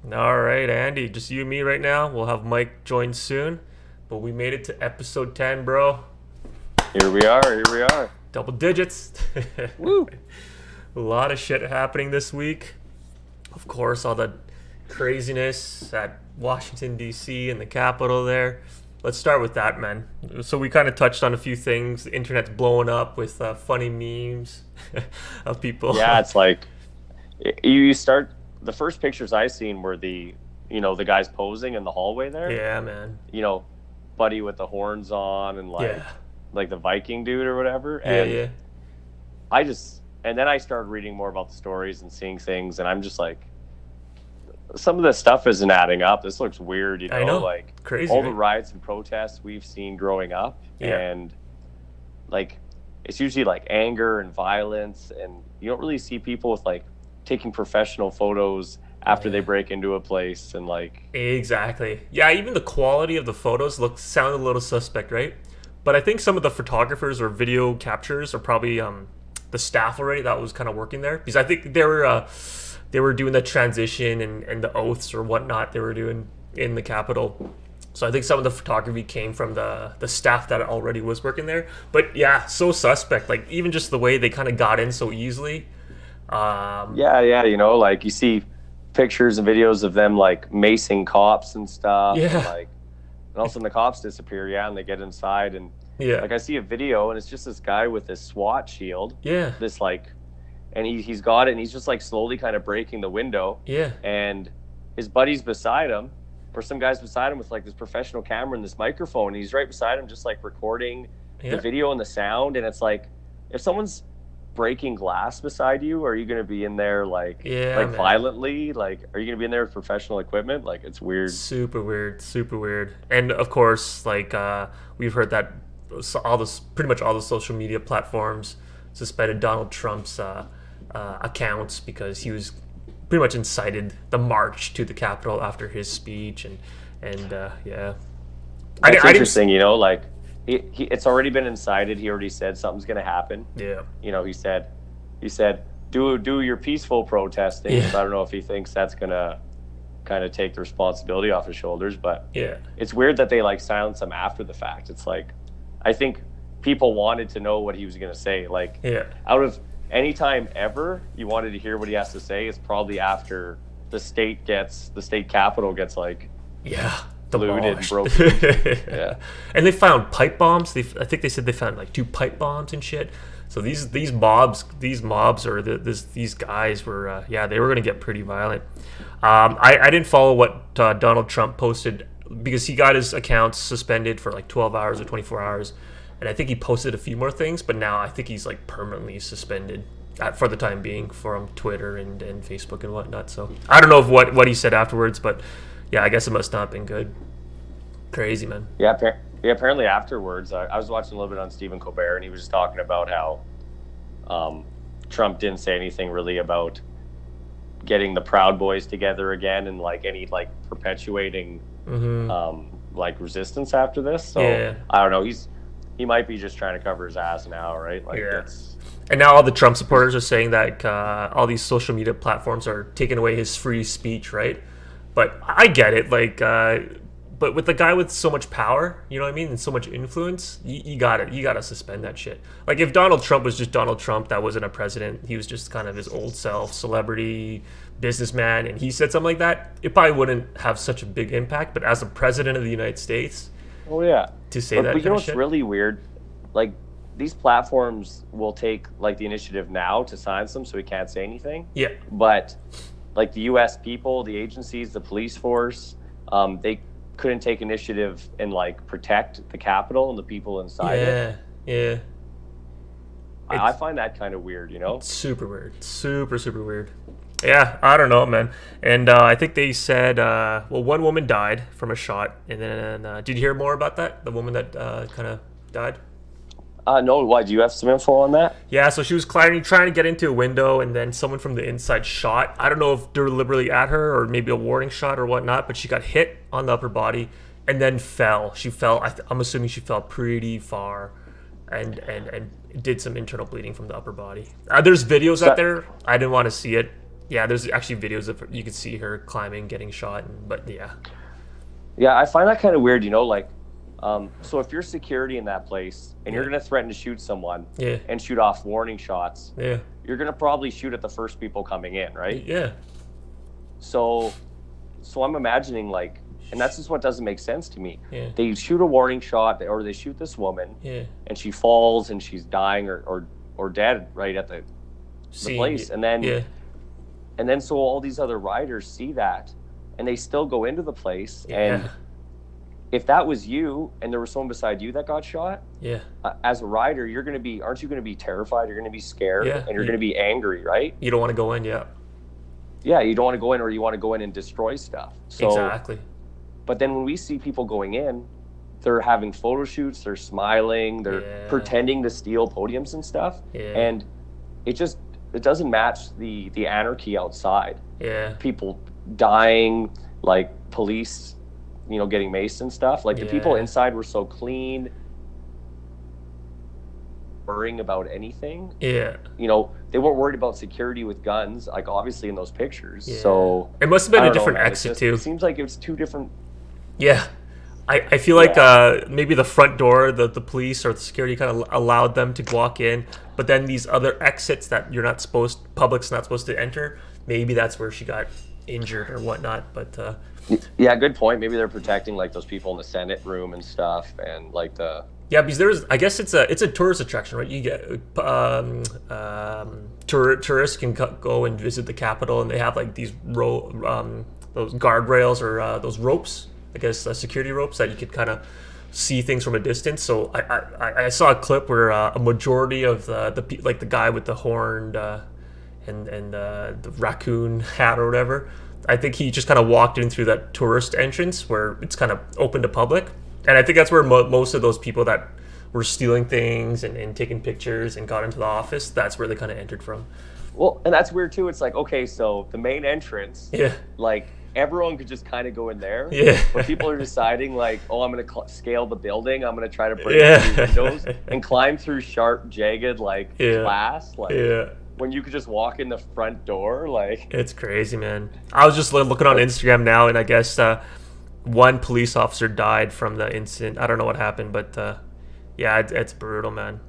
All right, Andy, just you and me right now. We'll have Mike join soon. But we made it to episode 10, bro. Here we are. Here we are. Double digits. Woo! A lot of shit happening this week. Of course, all the craziness at Washington, D.C. and the Capitol there. Let's start with that, man. So we kind of touched on a few things. The internet's blowing up with funny memes of people. Yeah, it's like you start. The first pictures I seen were the guys posing in the hallway there. Yeah, man. You know, buddy with the horns on and Yeah. like the Viking dude or whatever. Yeah, And yeah. and then I started reading more about the stories and seeing things, and I'm just like, some of this stuff isn't adding up. This looks weird, I know. like Crazy, all the right? riots and protests we've seen growing up, Yeah. and like it's usually like anger and violence, and you don't really see people with like taking professional photos after they break into a place and like Exactly. Yeah, even the quality of the photos sounded a little suspect, right? But I think some of the photographers or video capturers are probably the staff already that was kind of working there, because I think they were doing the transition and the oaths or whatnot they were doing in the Capitol. So I think some of the photography came from the staff that already was working there. But yeah, so suspect. Like even just the way they kind of got in so easily. yeah, like you see pictures and videos of them like macing cops and stuff. Yeah. And all of a sudden the cops disappear, and they get inside, and Yeah. like I see a video and it's just this guy with this SWAT shield. Yeah. This like, and he's got it and he's just like slowly kind of breaking the window. Yeah. And his buddy's beside him, or some guy's beside him with like this professional camera and this microphone, and he's right beside him just like recording Yeah. the video and the sound. And it's like, if someone's breaking glass beside you, are you going to be in there like Man. violently? Like, are you going to be in there with professional equipment? Like, it's weird. Super weird, super weird. And of course, like we've heard that pretty much all the social media platforms suspended Donald Trump's accounts because he was pretty much incited the march to the Capitol after his speech, and yeah. It's I didn't. interesting, like it's already been incited. He already said something's going to happen. Yeah. He said, do your peaceful protesting. Yeah. So I don't know if he thinks that's going to kind of take the responsibility off his shoulders, but Yeah. it's weird that they like silence him after the fact. It's like, I think people wanted to know what he was going to say. Like, Yeah. out of any time ever you wanted to hear what he has to say, it's probably after the state capitol gets like Yeah. looted and Demolished. broken. Yeah. And they found pipe bombs. I think they said they found like 2 pipe bombs and shit. So these mobs or these guys were they were gonna get pretty violent. I didn't follow what Donald Trump posted because he got his accounts suspended for like 12 hours or 24 hours, and I think he posted a few more things. But now I think he's like permanently suspended for the time being from Twitter and Facebook and whatnot. So I don't know what he said afterwards, but yeah, I guess it must not have been good. Crazy, man. Yeah, apparently afterwards, I was watching a little bit on Stephen Colbert, and he was just talking about how Trump didn't say anything really about getting the Proud Boys together again and like any like perpetuating like resistance after this. So Yeah. I don't know. He might be just trying to cover his ass now, right? Like Yeah. that's And now all the Trump supporters are saying that all these social media platforms are taking away his free speech, right? But I get it, like, but with the guy with so much power, you know what I mean, and so much influence, you gotta suspend that shit. Like if Donald Trump was just Donald Trump, that wasn't a president, he was just kind of his old self, celebrity, businessman, and he said something like that, it probably wouldn't have such a big impact. But as a president of the United States, oh yeah. to say But that you know kind of what's shit, really weird? Like these platforms will take like the initiative now to silence them so he can't say anything. yeah, But like the U.S. people, the agencies, the police force, they couldn't take initiative and like protect the Capitol and the people inside it. yeah. I find that kind of weird, Super weird. Super weird. Yeah, I don't know, man. And I think they said, one woman died from a shot. And then, did you hear more about that? The woman that kind of died? No, why? Do you have some info on that? Yeah, so she was trying to get into a window, and then someone from the inside shot. I don't know if deliberately at her or maybe a warning shot or whatnot, but she got hit on the upper body and then fell. She fell, I'm assuming she fell pretty far and did some internal bleeding from the upper body. There's videos out there. I didn't want to see it, yeah, there's actually videos of you could see her climbing, getting shot, but yeah. Yeah, I find that kind of weird, like, so if you're security in that place and you're going to threaten to shoot someone and shoot off warning shots, you're going to probably shoot at the first people coming in, right? Yeah. So I'm imagining, like, and that's just what doesn't make sense to me. Yeah. They shoot a warning shot, or they shoot this woman, and she falls and she's dying or dead right at the place. And then so all these other riders see that, and they still go into the place. And if that was you and there was someone beside you that got shot, as a rider, aren't you going to be terrified? You're going to be scared, and you're going to be angry, right? You don't want to go in, Yeah, you don't want to go in, or you want to go in and destroy stuff. So, exactly. But then when we see people going in, they're having photo shoots, they're smiling, they're pretending to steal podiums and stuff. And it doesn't match the anarchy outside. People dying, like police, getting maced and stuff. Like the people inside were so clean, worrying about anything. They weren't worried about security with guns, like obviously in those pictures. So it must have been a different exit too. It seems like it was two different. I feel like maybe the front door, the police or the security kind of allowed them to walk in, but then these other exits that public's not supposed to enter, maybe that's where she got injured or whatnot. But good point. Maybe they're protecting like those people in the Senate room and stuff, and like the because I guess it's a tourist attraction, right? You get tourists can go and visit the Capitol, and they have like these those guardrails or those ropes, I guess security ropes that you could kind of see things from a distance. So I saw a clip where a majority of the guy with the horned and the raccoon hat or whatever, I think he just kind of walked in through that tourist entrance where it's kind of open to public. And I think that's where most of those people that were stealing things and taking pictures and got into the office, that's where they kind of entered from. Well, and that's weird too. It's like, okay, so the main entrance, like everyone could just kind of go in there. But people are deciding like, oh, I'm going to scale the building. I'm going to try to break through windows and climb through sharp, jagged, glass. When you could just walk in the front door, it's crazy, man. I was just looking on Instagram now, and I guess one police officer died from the incident. I don't know what happened, but it's brutal, man.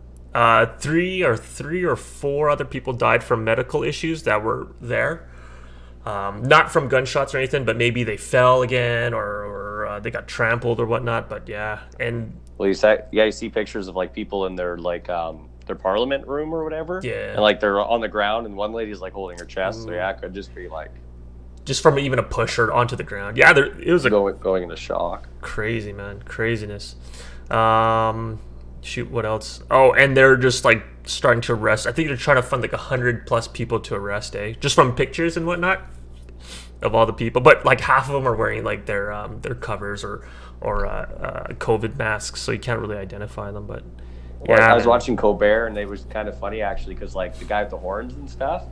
Three or four other people died from medical issues that were there. Not from gunshots or anything, but maybe they fell again or they got trampled or whatnot. But and you see pictures of like people in their their parliament room or whatever. And like they're on the ground, and one lady's like holding her chest. So it could just be like. Just from even a push or onto the ground. It was going into shock. Crazy, man. Craziness. Shoot, what else? Oh, and they're just like starting to arrest. I think they're trying to find like 100+ people to arrest, just from pictures and whatnot of all the people. But like half of them are wearing like their covers or COVID masks, so you can't really identify them. But I was watching Colbert, and it was kind of funny actually, because like the guy with the horns and stuff.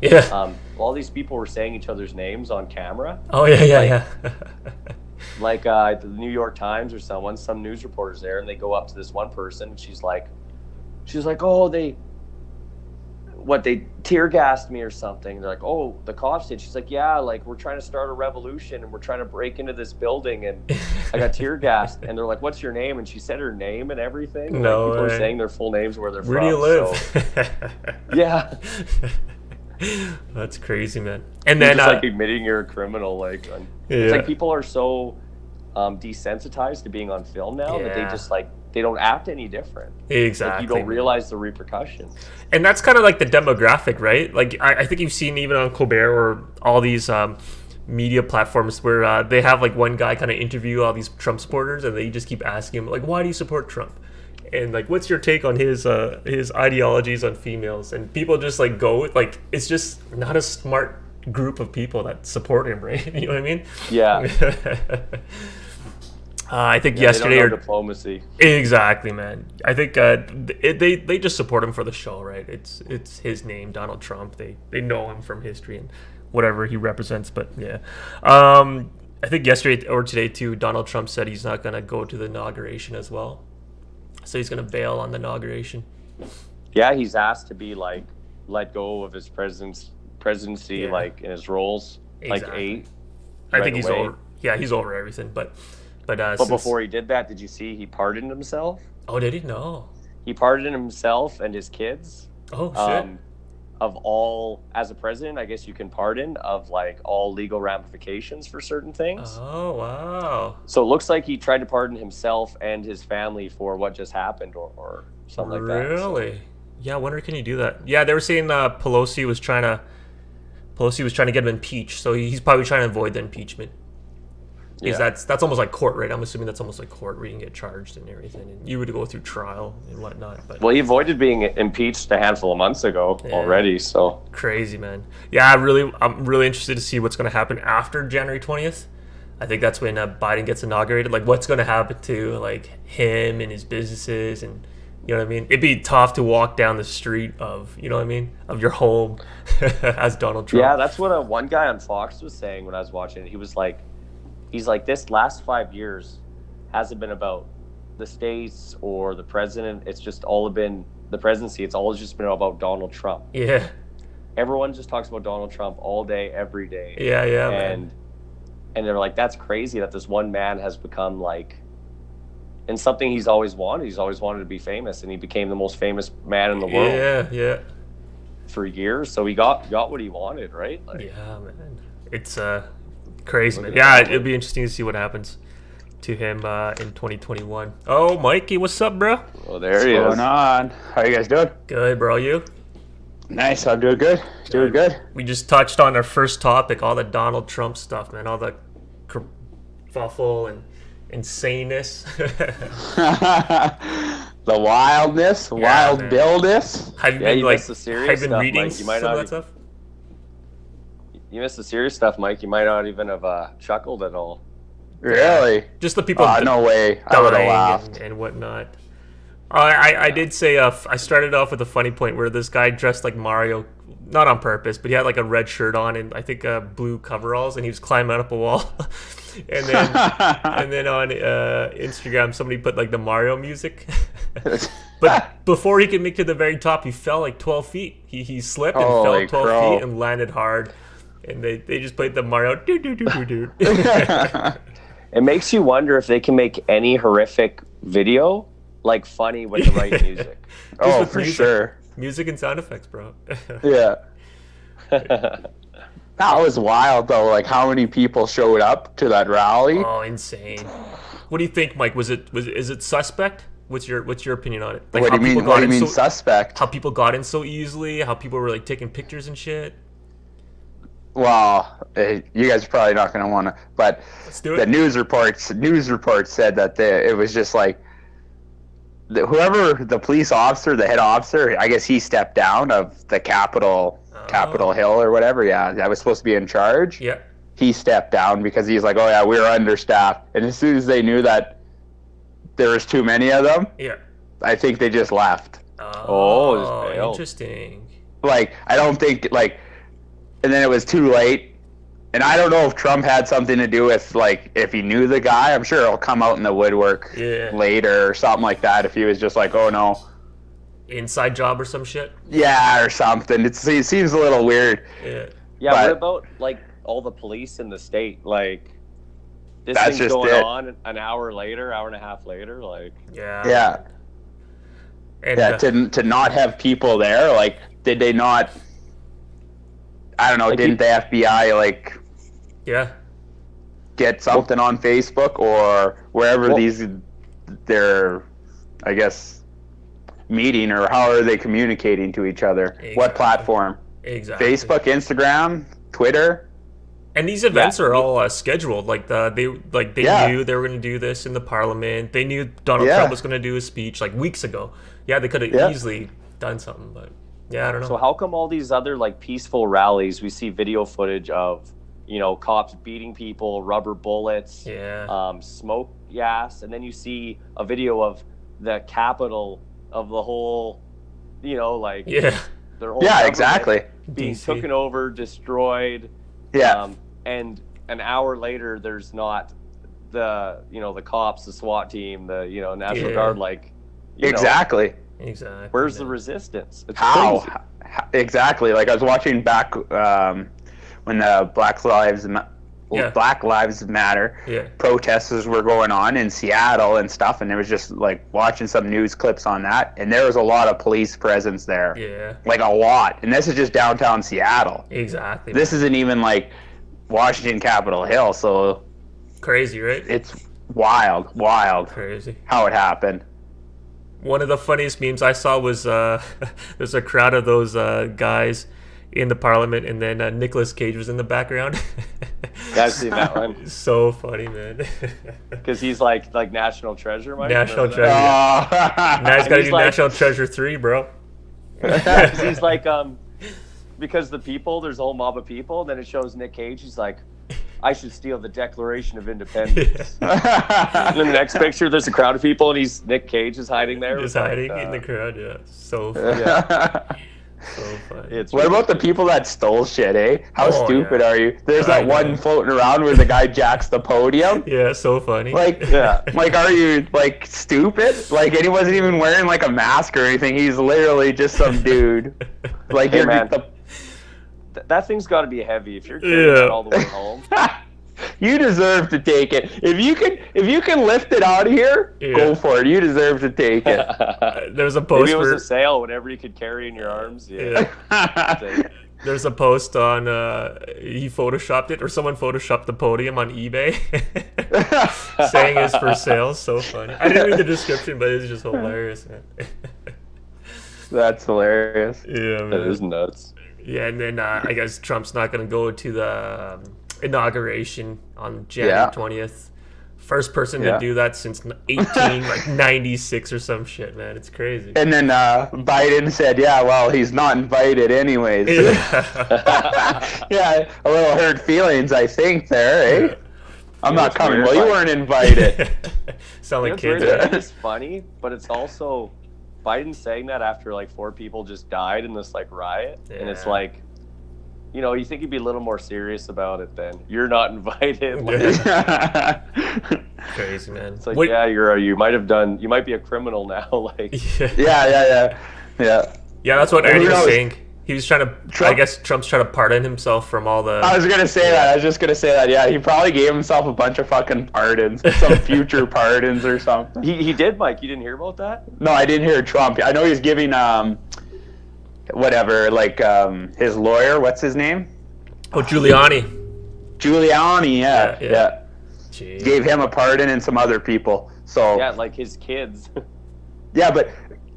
All these people were saying each other's names on camera. Oh yeah. Like the New York Times or some news reporters there, and they go up to this one person, and she's like, oh, they tear gassed me or something. They're like, oh, the cops did. She's like, yeah, like we're trying to start a revolution and we're trying to break into this building, and I got tear gassed. And they're like, what's your name? And she said her name and everything. No, people are saying their full names, where they're from. Where do you live? So, That's crazy, man. And then just like admitting you're a criminal, it's like people are so desensitized to being on film now that they just they don't act any different. Exactly. You don't realize the repercussions. And that's kind of like the demographic, right? Like I think you've seen even on Colbert or all these media platforms where they have like one guy kind of interview all these Trump supporters, and they just keep asking him like, why do you support Trump? And like, what's your take on his ideologies on females? And people just like go with, like, it's just not a smart group of people that support him, right? You know what I mean? Yeah. I think yesterday they don't know diplomacy. Exactly, man. I think they just support him for the show, right? It's his name, Donald Trump. They know him from history and whatever he represents. But I think yesterday or today too, Donald Trump said he's not going to go to the inauguration as well. So he's going to bail on the inauguration. Yeah, he's asked to be like let go of his presidency, like in his roles, like Exactly. right I think he's away. over. Yeah, he's over everything. But Before he did that, did you see he pardoned himself? Oh, did he? No. He pardoned himself and his kids. Oh shit. Of all, as a president, I guess you can pardon of like all legal ramifications for certain things. Oh wow. So it looks like he tried to pardon himself and his family for what just happened, or something like that. Really? So. Yeah. I wonder, can you do that? Yeah, they were saying Pelosi was trying to get him impeached, so he's probably trying to avoid the impeachment. Because that's almost like court, right? I'm assuming that's almost like court, where you can get charged and everything, and you would go through trial and whatnot. But well, he avoided being impeached a handful of months ago already. So crazy, man. Yeah, I'm really interested to see what's going to happen after January 20th. I think that's when Biden gets inaugurated. Like, what's going to happen to like him and his businesses, and you know what I mean? It'd be tough to walk down the street of, you know what I mean, of your home as Donald Trump. Yeah, that's what one guy on Fox was saying when I was watching it. He's like, this last 5 years hasn't been about the states or the president. It's just all been the presidency. It's always just been about Donald Trump. Yeah. Everyone just talks about Donald Trump all day, every day. Yeah, and they're like, that's crazy that this one man has become like, and something he's always wanted. He's always wanted to be famous, and he became the most famous man in the world. Yeah. For years, so he got what he wanted, right? Like, yeah, man. It's crazy, man. Yeah, it'd be interesting to see what happens to him in 2021. Oh, Mikey, what's up, bro? Oh, there he is. What's going on? How you guys doing? Good, bro. You? Nice. I'm doing good. Doing good. We just touched on our first topic, all the Donald Trump stuff, man. All the kerfuffle and insaneness. The wildness, wild man. Billness. Have you been like? Have you been reading some of that stuff? You missed the serious stuff, Mike. You might not even have chuckled at all. Really? Just the people. No way. I would have laughed and whatnot. I did say I started off with a funny point where this guy dressed like Mario, not on purpose, but he had like a red shirt on and I think blue coveralls, and he was climbing up a wall. and then on Instagram somebody put like the Mario music. But before he could make to the very top, he fell like 12 feet. He slipped and fell 12 feet and landed hard. And they just played the Mario. It makes you wonder if they can make any horrific video like funny with the right music. Oh, for sure. Music and sound effects, bro. Yeah. That was wild though. Like how many people showed up to that rally? Oh, insane. What do you think, Mike? Is it suspect? What's your opinion on it? Like, what do you mean suspect? How people got in so easily? How people were like taking pictures and shit? Well, you guys are probably not going to want to, but the news reports said that it was just like whoever the police officer, the head officer, I guess he stepped down of the Capitol Hill or whatever. Yeah, that was supposed to be in charge. Yeah. He stepped down because he's like, oh yeah, we're understaffed. And as soon as they knew that there was too many of them, I think they just left. Oh, interesting. Like, I don't think and then it was too late. And I don't know if Trump had something to do with, like, if he knew the guy. I'm sure it'll come out in the woodwork later or something like that if he was just like, oh, no. Inside job or some shit? Yeah, or something. It seems a little weird. Yeah, what about, like, all the police in the state? Like, this thing's going on an hour later, hour and a half later? Like, yeah. And, to not have people there, like, did they not... I don't know, didn't the FBI, like, get something on Facebook or wherever they're, I guess, meeting, or how are they communicating to each other? Exactly. What platform? Exactly. Facebook, Instagram, Twitter? And these events are all scheduled. Like, they knew they were going to do this in the parliament. They knew Donald Trump was going to do a speech, like, weeks ago. Yeah, they could have easily done something, but... Yeah, I don't know. So how come all these other like peaceful rallies, we see video footage of, you know, cops beating people, rubber bullets, smoke gas, and then you see a video of the capital of the whole, you know, like their whole exactly being taken over, destroyed, and an hour later there's not the the cops, the SWAT team, the National Guard, like exactly. Exactly. Where's the resistance? It's How? crazy. Exactly. Like I was watching back when the Black Lives Matter protests were going on in Seattle and stuff, and it was just like watching some news clips on that, and there was a lot of police presence there. Yeah. Like a lot. And this is just downtown Seattle. Exactly. This isn't even like Washington Capitol Hill, so crazy, right? it's wild Crazy. how it happened. One of the funniest memes I saw was there's a crowd of those guys in the parliament, and then Nicolas Cage was in the background. Yeah, I've seen that one. So funny, man. Because he's like National Treasure, Mike. National Treasure. Now he's got to do like, National Treasure 3, bro. He's like, because the people, there's a whole mob of people, then it shows Nick Cage, he's like, I should steal the Declaration of Independence. And then the next picture, there's a crowd of people, and Nick Cage is hiding there. Just hiding in the crowd, yeah. So funny. Yeah. So funny. What about the people that stole shit, eh? How stupid are you? There's that one floating around where the guy jacks the podium. Yeah, so funny. Like, like, are you, like, stupid? Like, and he wasn't even wearing, like, a mask or anything. He's literally just some dude. Like, hey, man, that thing's got to be heavy if you're carrying it all the way home. You deserve to take it. If you can lift it out of here, go for it. You deserve to take it. There's a post. Maybe it was a sale, whatever you could carry in your arms. Yeah. There's a post on he photoshopped it, or someone photoshopped the podium on eBay, saying it's for sale. So funny. I didn't read the description, but it's just hilarious, man. That's hilarious. Yeah, man. That is nuts. Yeah, and then I guess Trump's not going to go to the inauguration on January 20th. First person to do that since 96 or some shit, man. It's crazy. And then Biden said, yeah, well, he's not invited anyways. Yeah, a little hurt feelings, I think, there, eh? I'm not coming. Well, you weren't invited. Sound like kids. It's funny, but it's also Biden saying that after like 4 people just died in this like riot. Yeah. And it's like, you know, you think he'd be a little more serious about it then. You're not invited. Like, crazy, man. It's like, yeah, you might be a criminal now. Like, yeah. That's what Ernie was saying. He was trying to, I guess Trump's trying to pardon himself from all the... I was just going to say that. Yeah, he probably gave himself a bunch of fucking pardons. Some future pardons or something. He did, Mike. You didn't hear about that? No, I didn't hear Trump. I know he's giving, whatever, like, his lawyer, what's his name? Oh, Giuliani, yeah. Jeez. Gave him a pardon and some other people. So yeah, like his kids. Yeah, but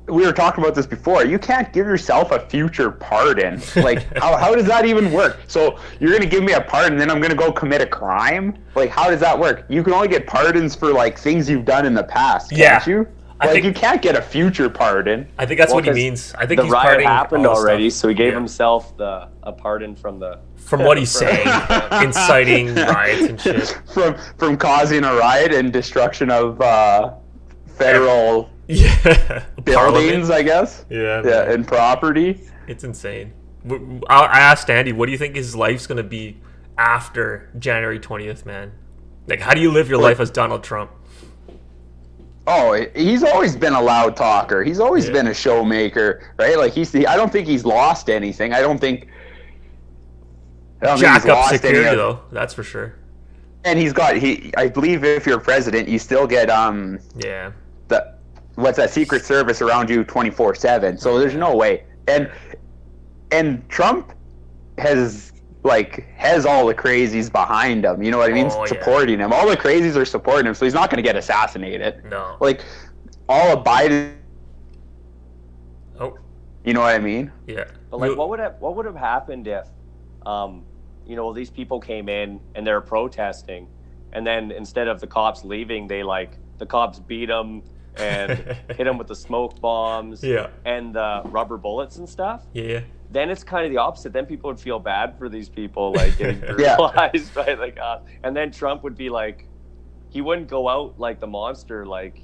we were talking about this before. You can't give yourself a future pardon. Like, how does that even work? So you're going to give me a pardon, then I'm going to go commit a crime? Like, how does that work? You can only get pardons for, like, things you've done in the past, can't you? Like, you can't get a future pardon. I think that's what he means. I think the he's riot happened already, stuff. So he gave himself a pardon from what he's saying, inciting riots and shit. From causing a riot and destruction of federal buildings, I guess. Yeah, and property. It's insane. I asked Andy, what do you think his life's going to be after January 20th, man? Like, how do you live your life as Donald Trump? Oh, he's always been a loud talker. He's always been a showmaker, right? Like, I don't think he's lost anything. I don't think jack up security, though. That's for sure. And I believe if you're president, you still get what's that, Secret Service around you 24/7. So there's no way. And Trump has all the crazies behind him. You know what I mean? Supporting him. All the crazies are supporting him, so he's not going to get assassinated. No. Like, all of Biden. Oh. You know what I mean? Yeah. But like, what would have happened if, these people came in and they're protesting, and then instead of the cops leaving, the cops beat them and hit them with the smoke bombs and the rubber bullets and stuff. Yeah. Then it's kind of the opposite. Then people would feel bad for these people, like, getting brutalized by and then Trump would be like, he wouldn't go out like the monster, like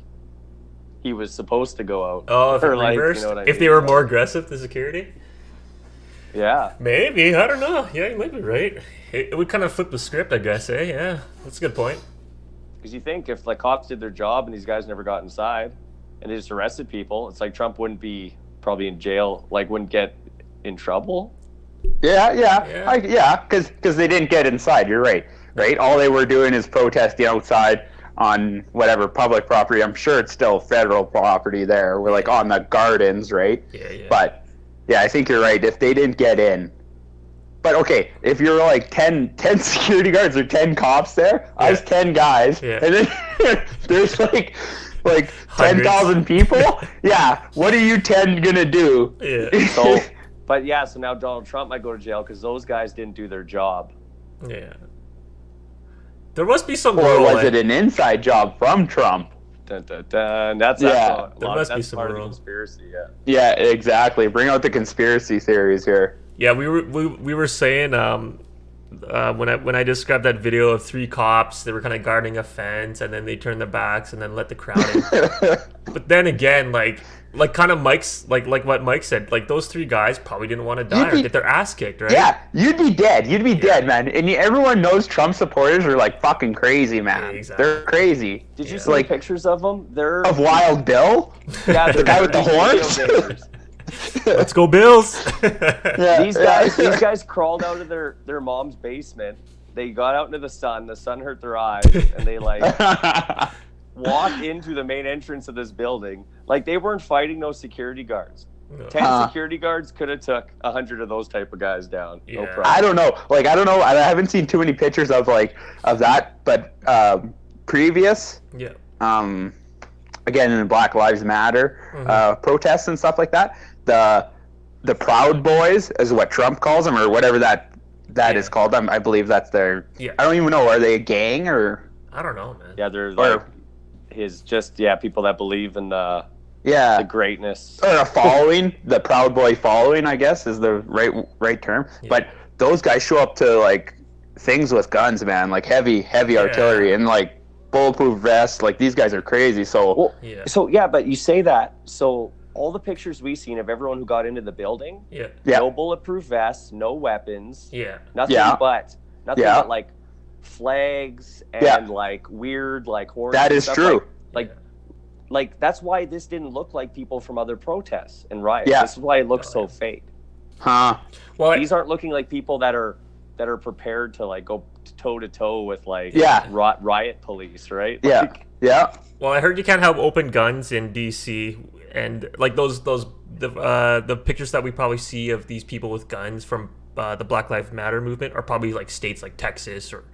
he was supposed to go out. Oh, if reversed? You know what I mean? If they were more aggressive, the security? Yeah. Maybe. I don't know. Yeah, you might be right. It would kind of flip the script, I guess, eh? Yeah, that's a good point. Because you think if, like, cops did their job and these guys never got inside, and they just arrested people, it's like Trump wouldn't be probably in jail, like wouldn't get in trouble. Yeah, because they didn't get inside. You're right. All they were doing is protesting outside on whatever public property. I'm sure it's still federal property there. We're like on the gardens, right? Yeah. But yeah, I think you're right. If they didn't get in, but okay, if you're like 10 security guards or 10 cops there, I was 10 guys, and then there's like 10,000 people. Yeah, what are you 10 gonna do? Yeah. So now Donald Trump might go to jail because those guys didn't do their job. Yeah. There must be some. Or was it an inside job from Trump? Dun, dun, dun. That's there must be some part of the conspiracy. Yeah, exactly. Bring out the conspiracy theories here. Yeah, we were saying when I described that video of 3 cops, they were kind of guarding a fence, and then they turned their backs and then let the crowd in. But then again, like kind of Mike's like what Mike said, like those 3 guys probably didn't want to die or get their ass kicked, right? Yeah, you'd be dead. You'd be dead, man. And everyone knows Trump supporters are like fucking crazy, man. Yeah, exactly. They're crazy. Did you see pictures of them? Of Wild Bill? Yeah, the guy with the horns. Let's go, Bills. These guys crawled out of their mom's basement. They got out into the sun hurt their eyes, and they walked into the main entrance of this building. Like, they weren't fighting no security guards. 10 security guards could have took 100 of those type of guys down. No problem. I don't know. I haven't seen too many pictures of that, but previous. Yeah. Again, in the Black Lives Matter protests and stuff like that, the Proud Boys is what Trump calls them, or whatever that is called. I believe that's their. Yeah. I don't even know. Are they a gang or? I don't know, man. Yeah, they're people that believe in the greatness or a following. The Proud Boy following, I guess, is the right term. Yeah. But those guys show up to like things with guns, man, like heavy artillery and like bulletproof vests. Like, these guys are crazy. So but you say that. So all the pictures we've seen of everyone who got into the building, no bulletproof vests, no weapons, nothing but like flags and like weird like horns. That is true. Like that's why this didn't look like people from other protests and riots. This is why it looks so fake. Well, these aren't looking like people that are prepared to like go toe to toe with like riot police, right? Well, I heard you can't have open guns in DC, and like the pictures that we probably see of these people with guns from the Black Lives Matter movement are probably like states like Texas or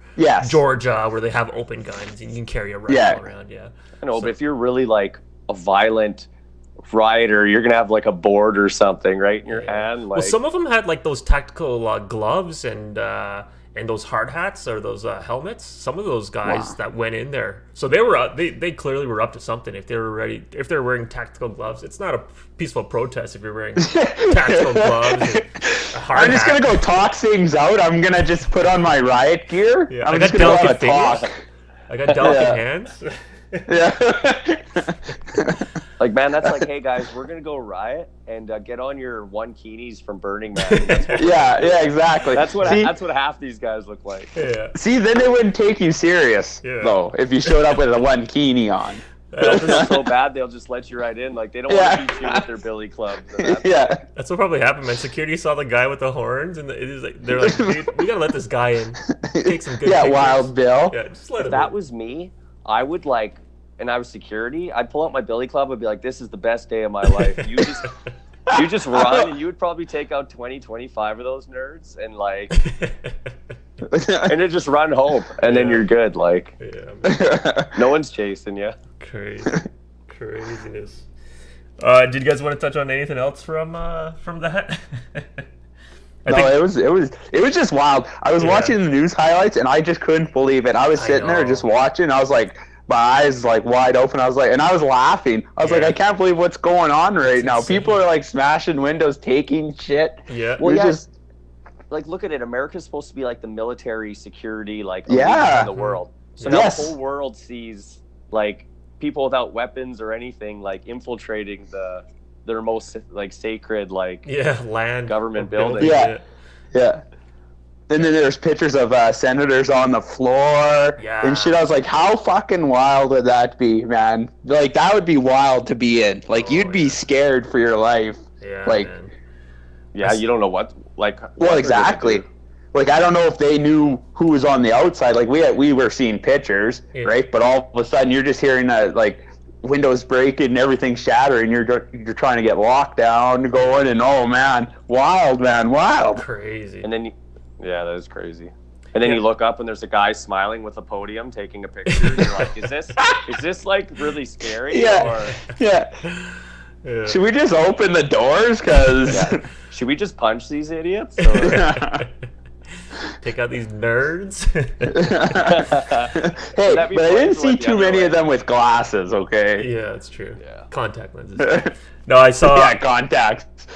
Georgia, where they have open guns and you can carry a rifle around. Yeah, I know, but if you're really like a violent rioter, you're gonna have like a board or something right in your hand. Like... Well, some of them had like those tactical gloves and those hard hats or those helmets. Some of those guys that went in there, so they were they clearly were up to something. If they were ready, if they're wearing tactical gloves, it's not a peaceful protest if you're wearing tactical gloves. And a hard I'm just gonna go talk things out. I'm gonna just put on my riot gear. Yeah, I got delicate fingers. I got delicate hands. Like, man, that's like, hey guys, we're gonna go riot and get on your one keenies from Burning Man. Exactly. That's what half these guys look like. Yeah. See, then they wouldn't take you serious though if you showed up with a one keenie on. It's so bad they'll just let you right in. Like, they don't want to beat you with their billy clubs. That's what probably happened, man. Security saw the guy with the horns, and they're like, dude, we gotta let this guy in. Take some good pictures. Wild Bill. Yeah, just let him in. If that was me, I would like, and I was security, I'd pull out my billy club and be like, this is the best day of my life. You just run, and you would probably take out 20, 25 of those nerds and like and then just run home, and then you're good. Like, no one's chasing you. Craziness. Did you guys want to touch on anything else from that? It was just wild. I was watching the news highlights and I just couldn't believe it. I was sitting there just watching. I was like, my eyes like wide open. I was like, and I was laughing. I was like, I can't believe what's going on right now. Insane. People are like smashing windows, taking shit. Yeah. Well, just like, look at it. America's supposed to be like the military security, like elite in the world. So now the whole world sees like people without weapons or anything like infiltrating their most like sacred like land government building. Yeah. And then there's pictures of senators on the floor and shit. I was like, how fucking wild would that be, man? Like, that would be wild to be in. Like, you'd be scared for your life. Yeah, like, man. Yeah, you don't know what, like... Well, exactly. Like, I don't know if they knew who was on the outside. Like, we were seeing pictures, right? But all of a sudden, you're just hearing that, like, windows breaking and everything shattering. You're trying to get locked down, going, and oh, man. Wild, man. Wild. Crazy. And then... Yeah, that is crazy. And then you look up and there's a guy smiling with a podium taking a picture. And you're like, is this like really scary? Yeah. Yeah. Should we just open the doors? Should we just punch these idiots? Take out these nerds. Hey, but I didn't see too many of them with glasses. Okay. Yeah, that's true. Yeah. Contact lenses. No, I saw. Yeah, contacts.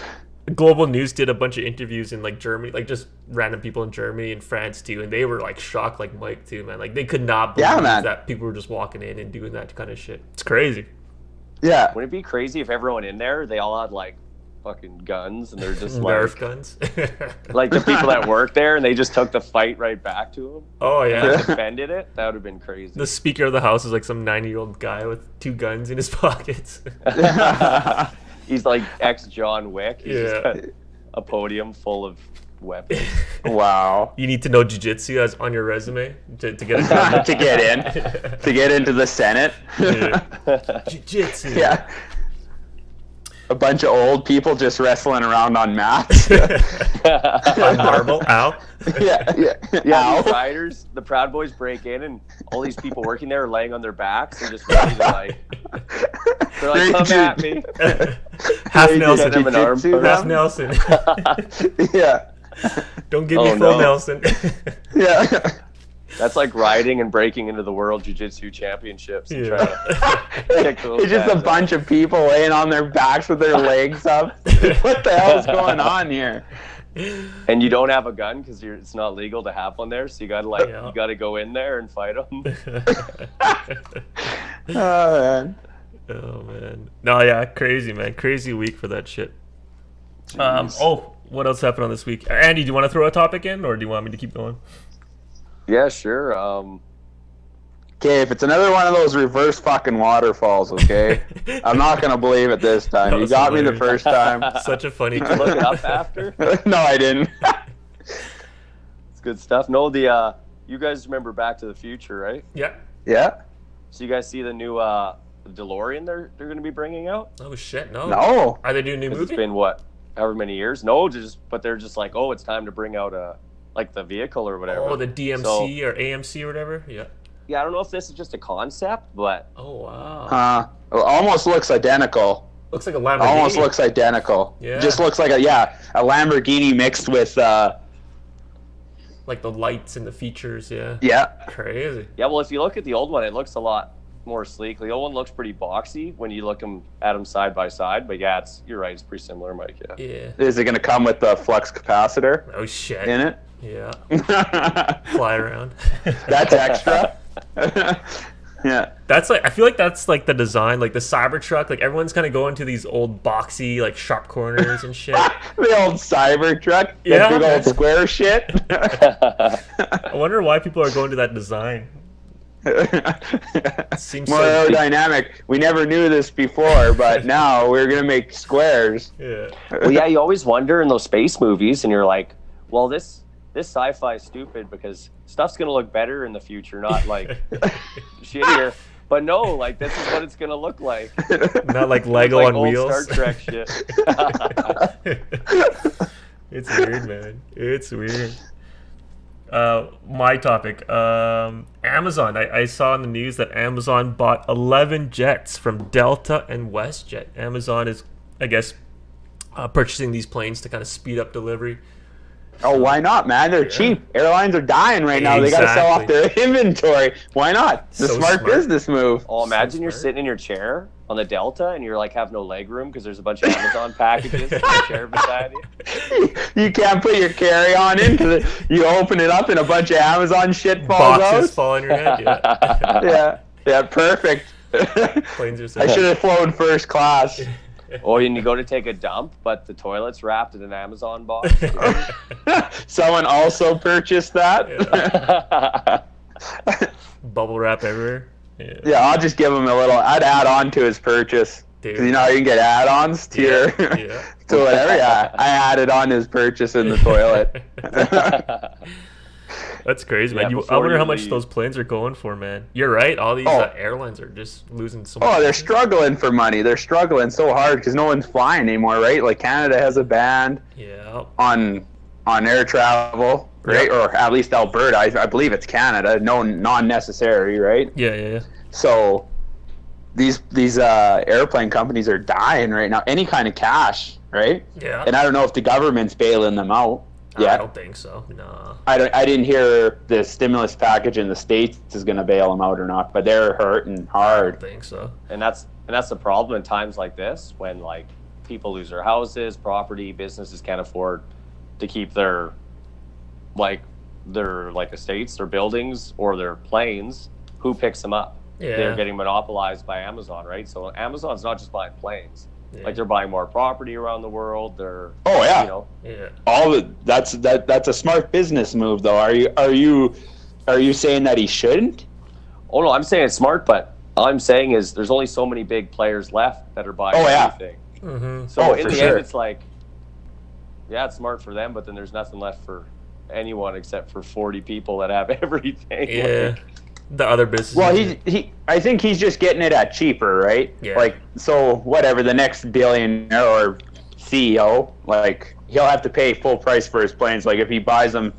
Global News did a bunch of interviews in like Germany, like just random people in Germany and France too, and they were like shocked, like Mike too, man. Like they could not believe that people were just walking in and doing that kind of shit. It's crazy. Yeah. Wouldn't it be crazy if everyone in there, they all had like fucking guns and they're just Nerf like guns, like the people that work there, and they just took the fight right back to them. Oh yeah, and, like, defended it. That would have been crazy. The Speaker of the House is like some 90-year-old guy with 2 guns in his pockets. He's like ex-John Wick. He's just got a podium full of weapons. Wow. You need to know jiu-jitsu as on your resume to get a to get in, to get into the Senate. Jiu-jitsu. Yeah. A bunch of old people just wrestling around on mats. On marble. Ow. Yeah. Ow. These riders, the Proud Boys break in, and all these people working there are laying on their backs and just ready to like. They're like, come at me. Half Nelson. Half Nelson. Yeah. Don't give me full Nelson. Yeah. That's like riding and breaking into the World Jiu-Jitsu Championships. And trying to it's just a bunch of people laying on their backs with their legs up. What the hell is going on here? And you don't have a gun because it's not legal to have one there, so you gotta go in there and fight them. Oh man. Oh man. No, yeah, crazy man, crazy week for that shit. What else happened on this week? Andy, do you want to throw a topic in, or do you want me to keep going? Yeah, sure. Okay, if it's another one of those reverse fucking waterfalls, okay? I'm not going to believe it this time. You got me the first time. Such a funny... Did you look it up after? No, I didn't. It's good stuff. No, you guys remember Back to the Future, right? Yeah. Yeah. So you guys see the new DeLorean they're going to be bringing out? Oh, shit, no. No. Are they doing a new movie? It's been, however many years? No, but they're just like, it's time to bring out like the vehicle or whatever. Oh, the DMC or AMC or whatever? Yeah. Yeah, I don't know if this is just a concept, but... Oh, wow. It almost looks identical. Looks like a Lamborghini. Almost looks identical. Yeah. Just looks like a Lamborghini mixed with... like the lights and the features, yeah. Yeah. Crazy. Yeah, well, if you look at the old one, it looks a lot more sleek. The old one looks pretty boxy when you look at them side by side, but yeah, you're right, it's pretty similar, Mike. Yeah. Is it going to come with the flux capacitor? Oh shit. In it? Yeah. Fly around. That's extra. Yeah. That's like, I feel like that's like the design, like the Cybertruck. Like everyone's kind of going to these old boxy, like sharp corners and shit. The old Cybertruck. Yeah. The big old square shit. I wonder why people are going to that design. It seems more aerodynamic. We never knew this before, but now we're gonna make squares. Yeah. Well, yeah, you always wonder in those space movies, and you're like, well, this sci-fi is stupid because stuff's gonna look better in the future, not like shittier. But no, like this is what it's gonna look like. Not like Lego like on old wheels. Star Trek shit. It's weird, man. It's weird. My topic. Amazon. I saw in the news that Amazon bought 11 jets from Delta and WestJet. Amazon is, I guess, purchasing these planes to kind of speed up delivery. Oh, why not, man? They're cheap. Airlines are dying right now. They got to sell off their inventory. Why not? It's a smart business move. Oh, imagine you're sitting in your chair on the Delta and you're like have no leg room because there's a bunch of Amazon packages in the chair beside you. You can't put your carry-on in because you open it up and a bunch of Amazon shit falls out. Boxes fall on your head. Yeah. Yeah, perfect. Planes are I should have flown first class. Or you go to take a dump, but the toilet's wrapped in an Amazon box. Someone also purchased that. Bubble wrap everywhere. Yeah, I'll just give him a little. I'd add on to his purchase. Because you know how you can get add-ons to your to whatever. Yeah, I added on his purchase in the toilet. That's crazy, man. I wonder how much those planes are going for, man. You're right. All these airlines are just losing so much. Oh, they're struggling for money. They're struggling so hard because no one's flying anymore, right? Like Canada has a ban on air travel, right? Or at least Alberta. I believe it's Canada. No, non-necessary, right? Yeah. So these airplane companies are dying right now. Any kind of cash, right? Yeah. And I don't know if the government's bailing them out. I don't think so. No. I didn't hear the stimulus package in the States is going to bail them out or not, but they're hurting hard. I don't think so. And that's the problem in times like this when like people lose their houses, property, businesses can't afford to keep their estates, their buildings, or their planes. Who picks them up? Yeah. They're getting monopolized by Amazon, right? So Amazon's not just buying planes. Yeah. Like they're buying more property around the world. They're that's a smart business move though. Are you saying that he shouldn't? Oh no, I'm saying it's smart, but all I'm saying is there's only so many big players left that are buying everything. Mm-hmm. So in the end, it's like, it's smart for them, but then there's nothing left for anyone except for 40 people that have everything. Yeah. The other business. Well, I think he's just getting it at cheaper, right? Yeah. Like, so whatever, the next billionaire or CEO, like, he'll have to pay full price for his planes. Like, if he buys them,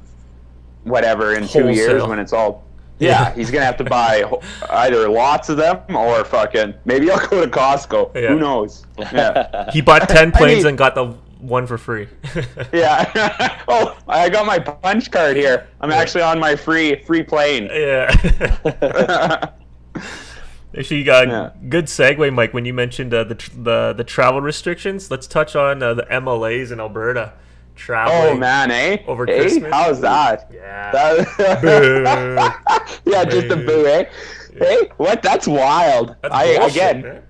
whatever, in 2 years when it's all... Yeah, he's going to have to buy either lots of them or fucking... Maybe I'll go to Costco. Yeah. Who knows? Yeah. He bought 10 planes and got the one for free. Yeah. Oh, I got my punch card here. I'm actually on my free plane. Yeah. Actually, you got good segue, Mike, when you mentioned the travel restrictions. Let's touch on the MLAs in Alberta. Traveling. Oh man, over Christmas. How's that? Yeah. Yeah, just a boo, eh? Yeah. Hey, what? That's wild. That's bullshit, man.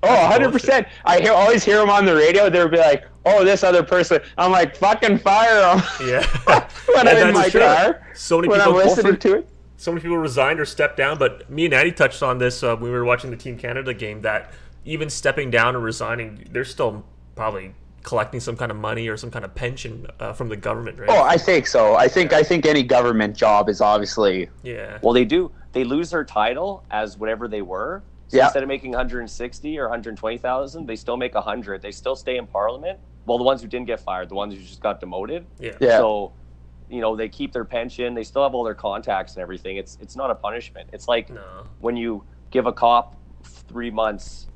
Oh, 100%. I always hear them on the radio. They'll be like, "Oh, this other person." I'm like, "Fucking fire them!" Yeah. When I'm in my car, so many people listening to it. So many people resigned or stepped down. But me and Addie touched on this when we were watching the Team Canada game. That even stepping down or resigning, they're still probably collecting some kind of money or some kind of pension from the government, right? Oh, I think so. I think any government job is obviously. Yeah. Well, they do. They lose their title as whatever they were. So instead of making 160 or 120,000, they still make 100. They still stay in Parliament. Well, the ones who didn't get fired, the ones who just got demoted. Yeah. So, they keep their pension. They still have all their contacts and everything. It's not a punishment. It's like when you give a cop 3 months.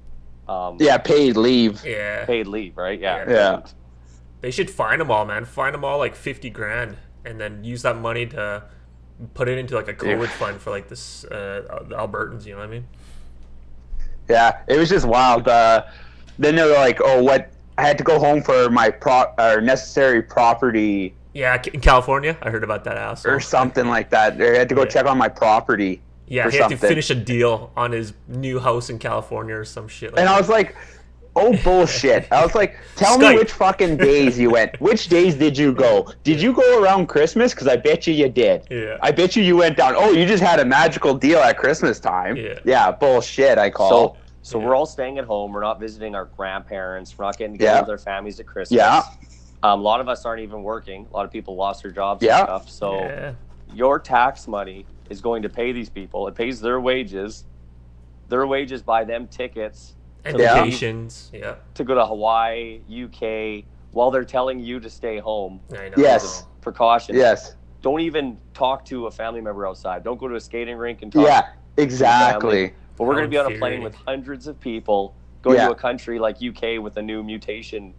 Paid leave. Yeah. Paid leave, right? Yeah. They should fine them all, man. Fine them all like $50,000, and then use that money to put it into like a COVID fund for like this the Albertans. You know what I mean? Yeah, it was just wild. Then they were like, "Oh, what? I had to go home for my necessary property." Yeah, in California, I heard about that asshole. Or something like that. They had to go check on my property. Yeah, he had to finish a deal on his new house in California or some shit. And I was like, "Oh bullshit!" I was like, "Tell me which fucking days you went. Which days did you go? Did you go around Christmas? Because I bet you did. Yeah. I bet you went down. Oh, you just had a magical deal at Christmas time. Yeah. Bullshit. I call. So we're all staying at home. We're not visiting our grandparents. We're not getting together with their families at Christmas. Yeah. A lot of us aren't even working. A lot of people lost their jobs and stuff. So your tax money is going to pay these people. It pays their wages. Their wages buy them tickets. And vacations. To go to Hawaii, UK, while they're telling you to stay home. I know. Yes. Precautions. Yes. Don't even talk to a family member outside. Don't go to a skating rink and talk. Yeah, exactly. But we're going to be on a plane with hundreds of people going to a country like UK with a new mutation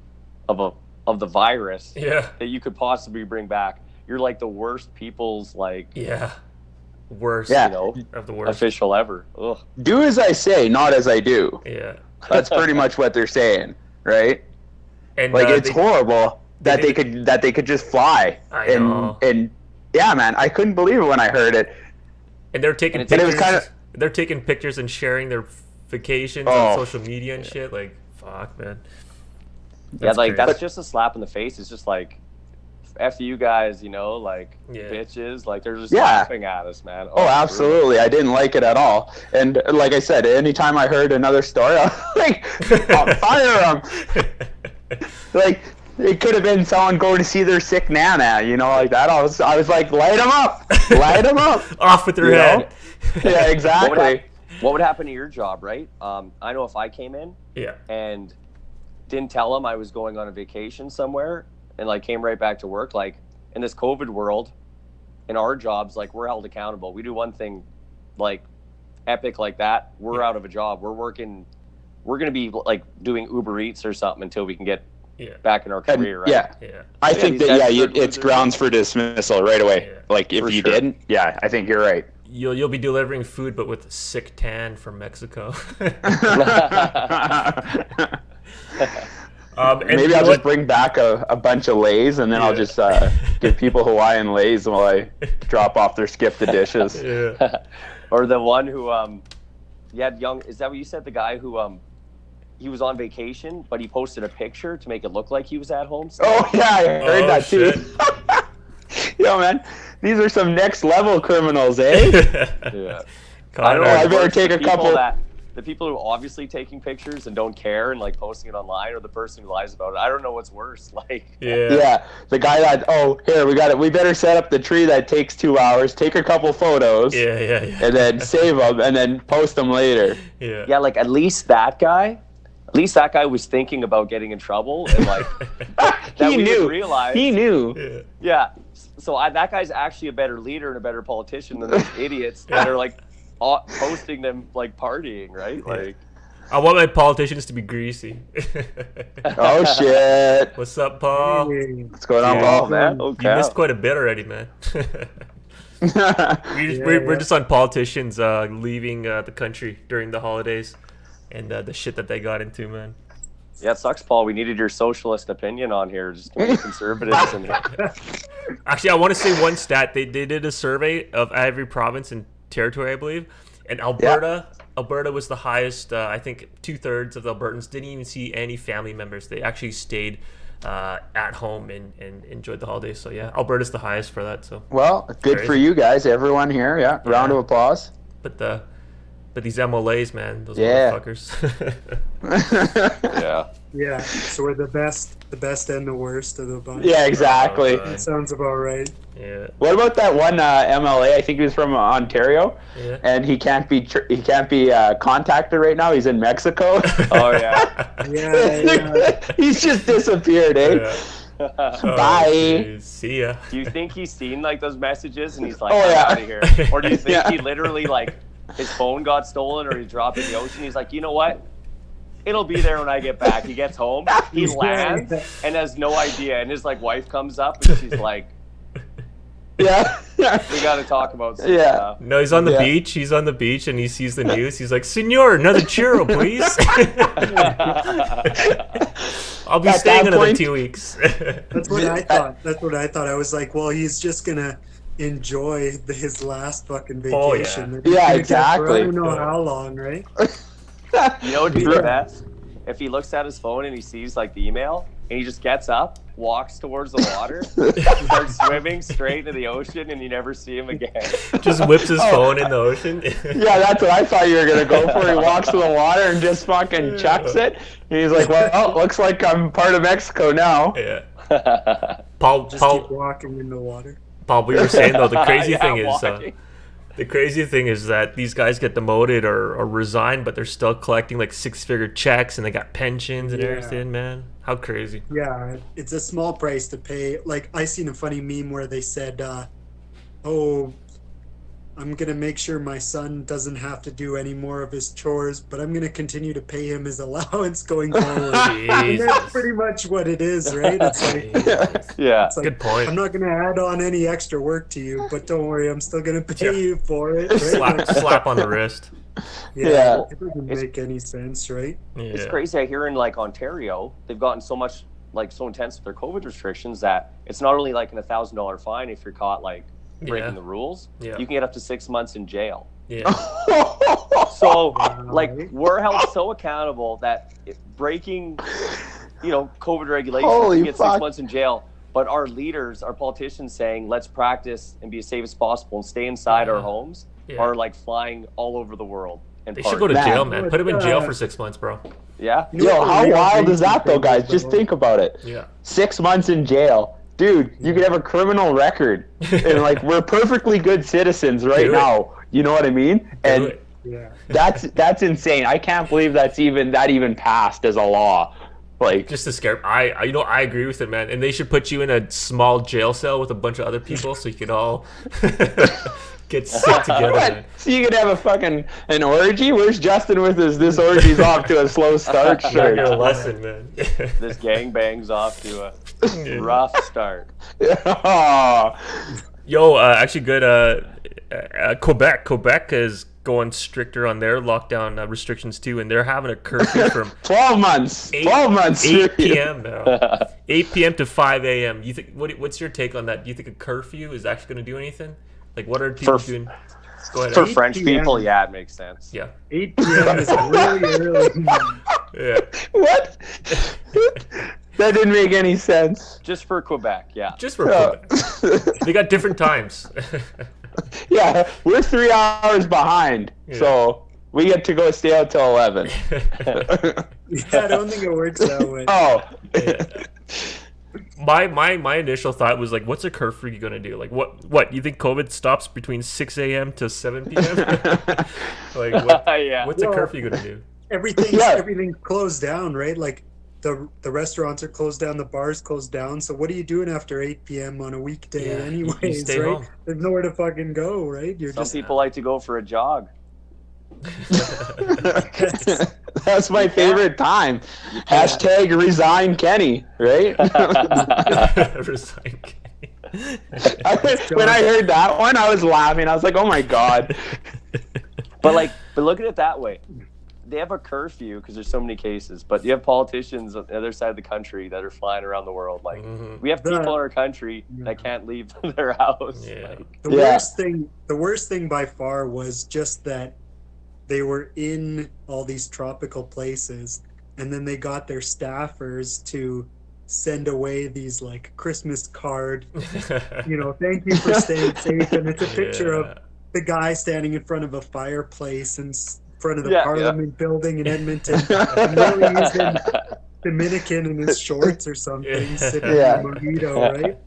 of the virus that you could possibly bring back. You're like the worst people's worst of the worst official ever. Ugh. Do as I say, not as I do. Yeah. That's pretty much what they're saying, right? And it's horrible that they could just fly. I know. And yeah, man, I couldn't believe it when I heard it. And they're taking pictures. They're taking pictures and sharing their vacations on social media and shit. Like, fuck. Fuck, man. That's just a slap in the face. It's just like, F you guys, you know, like, bitches. Like, they're just laughing at us, man. Oh, absolutely. I didn't like it at all. And like I said, anytime I heard another story, I was like, I'll fire them. Like, it could have been someone going to see their sick nana, you know, like that. I was like, light them up. Light them up. Off with their head. Yeah, exactly. What would happen to your job, right? I know if I came in and didn't tell them I was going on a vacation somewhere and like came right back to work, like in this COVID world, in our jobs, like we're held accountable. We do one thing like epic like that, we're out of a job. We're going to be like doing Uber Eats or something until we can get back in our career, right? Yeah. I think that, it's grounds for dismissal right away. Yeah. Like if you didn't, I think you're right. You'll be delivering food, but with a sick tan from Mexico. Maybe I'll just bring back a bunch of Lays, and then I'll just give people Hawaiian Lays while I drop off their skip the dishes. Or the one who you had Yoong. Is that what you said? The guy who he was on vacation, but he posted a picture to make it look like he was at home. Oh yeah, I heard that too. Yo, man, these are some next level criminals, eh? Yeah. I don't know. I better take a couple. The people who are obviously taking pictures and don't care and like posting it online, or the person who lies about it. I don't know what's worse. Like, the guy that we better set up the tree that takes 2 hours, take a couple photos, and then save them and then post them later. Yeah, like at least that guy was thinking about getting in trouble, and like he knew. He knew. Yeah. So that guy's actually a better leader and a better politician than those idiots that are like posting them like partying, right? Like, I want my politicians to be greasy. Oh shit! What's up, Paul? What's going on, Paul? Man, you missed quite a bit already, man. We're just on politicians leaving the country during the holidays and the shit that they got into, man. Yeah, it sucks, Paul. We needed your socialist opinion on here, just conservatives. Actually, I want to say one stat. They did a survey of every province and territory, I believe, and Alberta was the highest. I think 2/3 of the Albertans didn't even see any family members. They actually stayed at home and enjoyed the holidays. So yeah, Alberta's the highest for that. So good for you guys, everyone here. Yeah, round of applause. But these MLAs, man, those motherfuckers. Yeah. So we're the best and the worst of the bunch. Yeah, exactly. That sounds about right. Yeah. What about that one MLA? I think he was from Ontario, and he can't be contacted right now. He's in Mexico. Oh yeah. Yeah. He's just disappeared, eh? Yeah. Bye. Geez. See ya. Do you think he's seen like those messages and he's like, I'm out of here? Or do you think he literally like his phone got stolen or he dropped it in the ocean? He's like, you know what? It'll be there when I get back. He gets home, he lands, and has no idea. And his like wife comes up and she's like, we got to talk about some stuff. No, he's on the beach. He's on the beach and he sees the news. He's like, Senor, another churro, please. I'll be staying another 2 weeks. That's what I thought. I was like, well, he's just going to enjoy his last fucking vacation. Oh, yeah, exactly. I don't know how long, right? You know what would be the best? If he looks at his phone and he sees like the email and he just gets up, walks towards the water, starts swimming straight into the ocean, and you never see him again. Just whips his phone in the ocean. Yeah, that's what I thought you were going to go for. He walks to the water and just fucking chucks it. And he's like, well, looks like I'm part of Mexico now. Yeah. Paul, keep walking in the water. Paul, we were saying, though, the crazy thing is... the crazy thing is that these guys get demoted or resign, but they're still collecting like 6-figure checks and they got pensions and everything, man. How crazy. Yeah, it's a small price to pay. Like, I seen a funny meme where they said, I'm going to make sure my son doesn't have to do any more of his chores, but I'm going to continue to pay him his allowance going forward. And that's pretty much what it is, right? It's like, it's like, good point. I'm not going to add on any extra work to you, but don't worry, I'm still going to pay you for it. Right? Slap on the wrist. Yeah. It doesn't make any sense, right? Yeah. It's crazy. I hear in like Ontario, they've gotten so intense with their COVID restrictions that it's not only like an $1,000 fine if you're caught like breaking the rules. You can get up to 6 months in jail. Yeah. So, like, we're held so accountable that breaking, COVID regulations, Holy you get fuck. 6 months in jail. But our leaders, our politicians saying, let's practice and be as safe as possible and stay inside our homes are, like, flying all over the world. And They should go to Man. jail, man. Put him in jail for 6 months, bro. Yeah. Yo, how wild is that, though, guys? Just think about it. Yeah. 6 months in jail. Dude, you could have a criminal record. And, like, we're perfectly good citizens right now. You know what I mean? And that's insane. I can't believe that even passed as a law. Like, just to scare. I agree with it, man. And they should put you in a small jail cell with a bunch of other people so you can all get sick together. Man. So you could have an orgy? Where's Justin with this orgy's off to a slow start shirt? A lesson, man. This gangbang's off to a rough start. Yo, actually good. Quebec is going stricter on their lockdown restrictions too, and they're having a curfew from 12 months. 8 p.m. now. 8 p.m. to 5 a.m. You think what's your take on that? Do you think a curfew is actually going to do anything? Like, what are people doing? Go ahead. For French people, yeah, it makes sense. Yeah. 8 p.m. is really early. Yeah. What? That didn't make any sense. Just for Quebec, yeah. Just for Quebec. They got different times. Yeah, we're 3 hours behind, so we get to go stay out till 11. Yeah, I don't think it works that way. Oh. Yeah. My initial thought was like, what's a curfew gonna do? Like, what you think COVID stops between 6 a.m. to 7 p.m.? Like, what's a curfew gonna do? Everything's closed down, right? Like, the restaurants are closed down, the bars closed down. So what are you doing after 8 p.m. on a weekday anyways, you stay right? home. There's nowhere to fucking go, right? Some people like to go for a jog. That's my favorite time. Hashtag resign Kenny, right? Resign Kenny. When I heard that one, I was laughing. I was like, oh my God. But look at it that way. They have a curfew because there's so many cases, but you have politicians on the other side of the country that are flying around the world. Like, we have people in our country that can't leave their house. Yeah. Like, The worst thing by far was just that they were in all these tropical places, and then they got their staffers to send away these like Christmas card, thank you for staying safe, and it's a picture of the guy standing in front of a fireplace in front of the Parliament building in Edmonton, and really using Dominican in his shorts or something, sipping a mojito, right?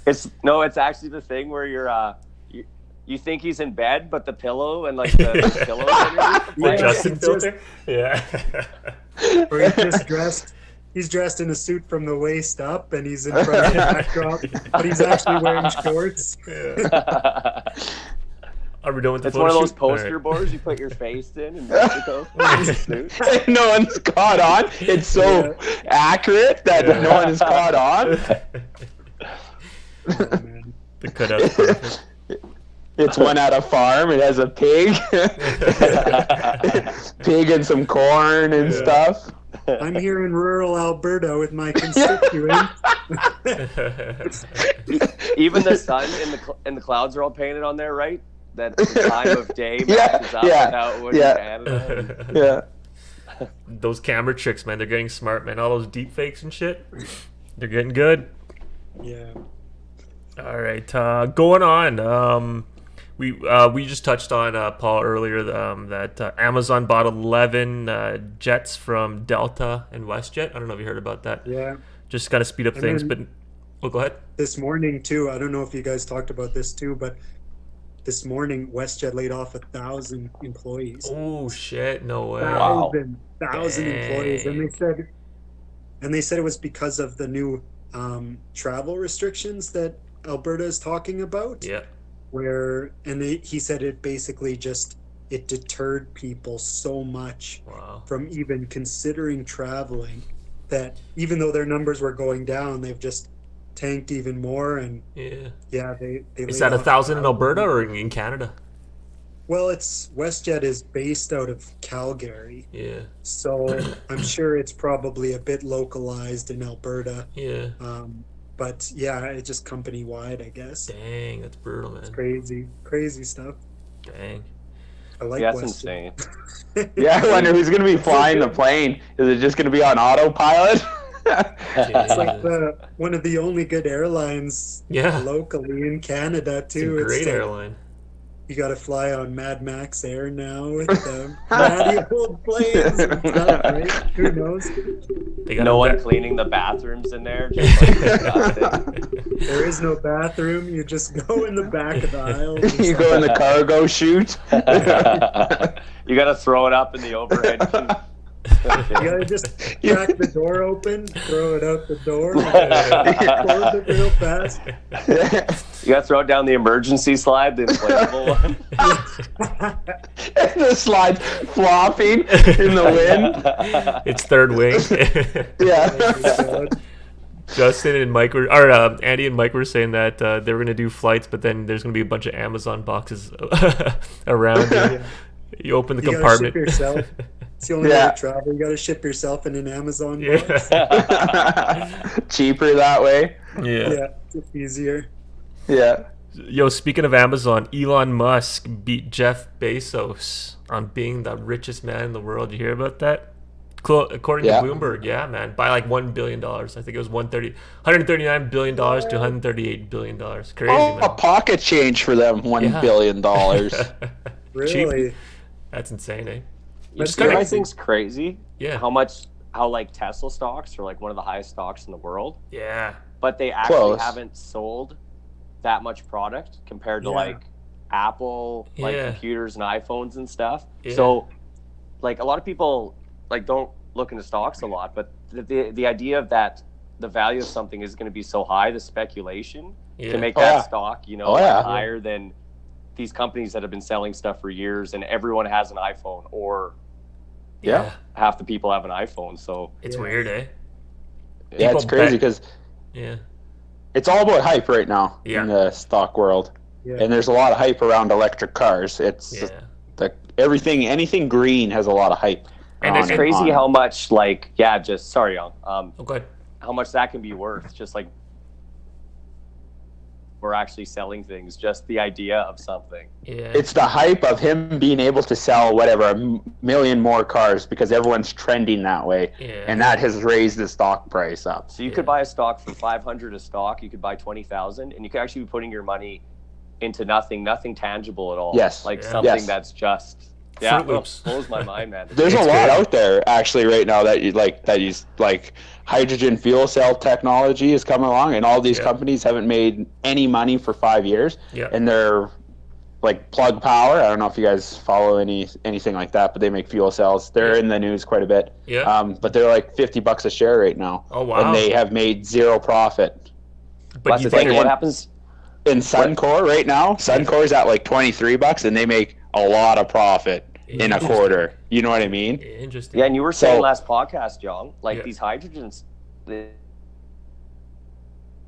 It's actually the thing where you think he's in bed, but the pillow and like the pillow underneath the Justin filter. Or he's dressed in a suit from the waist up, and he's in front of the backdrop, but he's actually wearing shorts. Are we done with the It's photo one of those shoot? poster boards you put your face in Mexico. No one's caught on. It's so accurate that no one is caught on. Oh, man. The cutout's perfect. It's one at a farm. It has a pig. Pig and some corn and stuff. I'm here in rural Alberta with my constituents. Even the sun and the clouds are all painted on there, right? That the time of day matches up with how it would in Canada. Yeah. Those camera tricks, man, they're getting smart, man. All those deep fakes and shit, they're getting good. Yeah. All right, going on. We just touched on Paul earlier that Amazon bought 11 jets from Delta and WestJet. I don't know if you heard about that. Yeah. Just kind of speed up things, but go ahead. This morning too. I don't know if you guys talked about this too, but this morning WestJet laid off 1,000 employees. Oh shit! No way. 1,000 employees, and they said it was because of the new travel restrictions that Alberta is talking about. Yeah. He said it basically it deterred people so much from even considering traveling that even though their numbers were going down, they've just tanked even more. And they is that 1,000 in Alberta or in Canada? Well, WestJet is based out of Calgary. Yeah. So I'm sure it's probably a bit localized in Alberta. Yeah. But yeah, it's just company wide, I guess. Dang, that's brutal, man. It's crazy stuff. Dang. I like Yeah, that's Western. insane. Yeah, I wonder who's going to be flying the plane. Is it just going to be on autopilot? It's like one of the only good airlines locally in Canada too. It's a great like, airline. You got to fly on Mad Max Air now with the ratty old planes and stuff, right? Who knows? No one cleaning the bathrooms in there. Just like, there is no bathroom. You just go in the back of the aisle. You go in the cargo chute. You got to throw it up in the overhead chute. You gotta just crack the door open, throw it out the door, close it real fast. You gotta throw it down the emergency slide, the inflatable one. And the slide's flopping in the wind. It's third wing. Yeah. Justin and Mike Andy and Mike were saying that they were gonna do flights, but then there's gonna be a bunch of Amazon boxes around. Yeah. You open the compartment. Ship yourself. It's the only way to travel. You got to ship yourself in an Amazon box. Cheaper that way. Yeah, it's easier. Yeah. Yo, speaking of Amazon, Elon Musk beat Jeff Bezos on being the richest man in the world. You hear about that? According to Bloomberg, yeah, man, by like $1 billion. I think it was $139 billion to $138 billion. Crazy, man. A pocket change for them, $1 billion. Really? Cheap. That's insane, eh? Just kind of thing's crazy. Yeah. How like Tesla stocks are like one of the highest stocks in the world. Yeah. But they actually haven't sold that much product compared to like Apple, like computers and iPhones and stuff. Yeah. So like a lot of people like don't look into stocks a lot, but the idea of that the value of something is going to be so high, the speculation to make that stock, higher than these companies that have been selling stuff for years, and everyone has an iPhone, or half the people have an iPhone. So it's weird, eh? Yeah, it's crazy because it's all about hype right now in the stock world, and there's a lot of hype around electric cars. It's anything green has a lot of hype. And it's crazy how much sorry, Young. Go ahead. How much that can be worth, just like we're actually selling things, just the idea of something. Yeah. It's the hype of him being able to sell a million more cars because everyone's trending that way. Yeah. And that has raised the stock price up. So you could buy a stock for 500 a stock, you could buy 20,000, and you could actually be putting your money into nothing tangible at all. Yes. Like something that's just blows my mind, man. There's a lot out there actually right now that hydrogen fuel cell technology is coming along, and all these companies haven't made any money for 5 years, and they're like Plug Power. I don't know if you guys follow anything like that, but they make fuel cells. They're in the news quite a bit. But they're like $50 a share right now. Oh wow! And they have made zero profit. But you think what happens in Suncor right now? Suncor's at like $23, and they make a lot of profit in a quarter. You know what I mean? Interesting. Yeah, and you were saying last podcast, Young, these hydrogens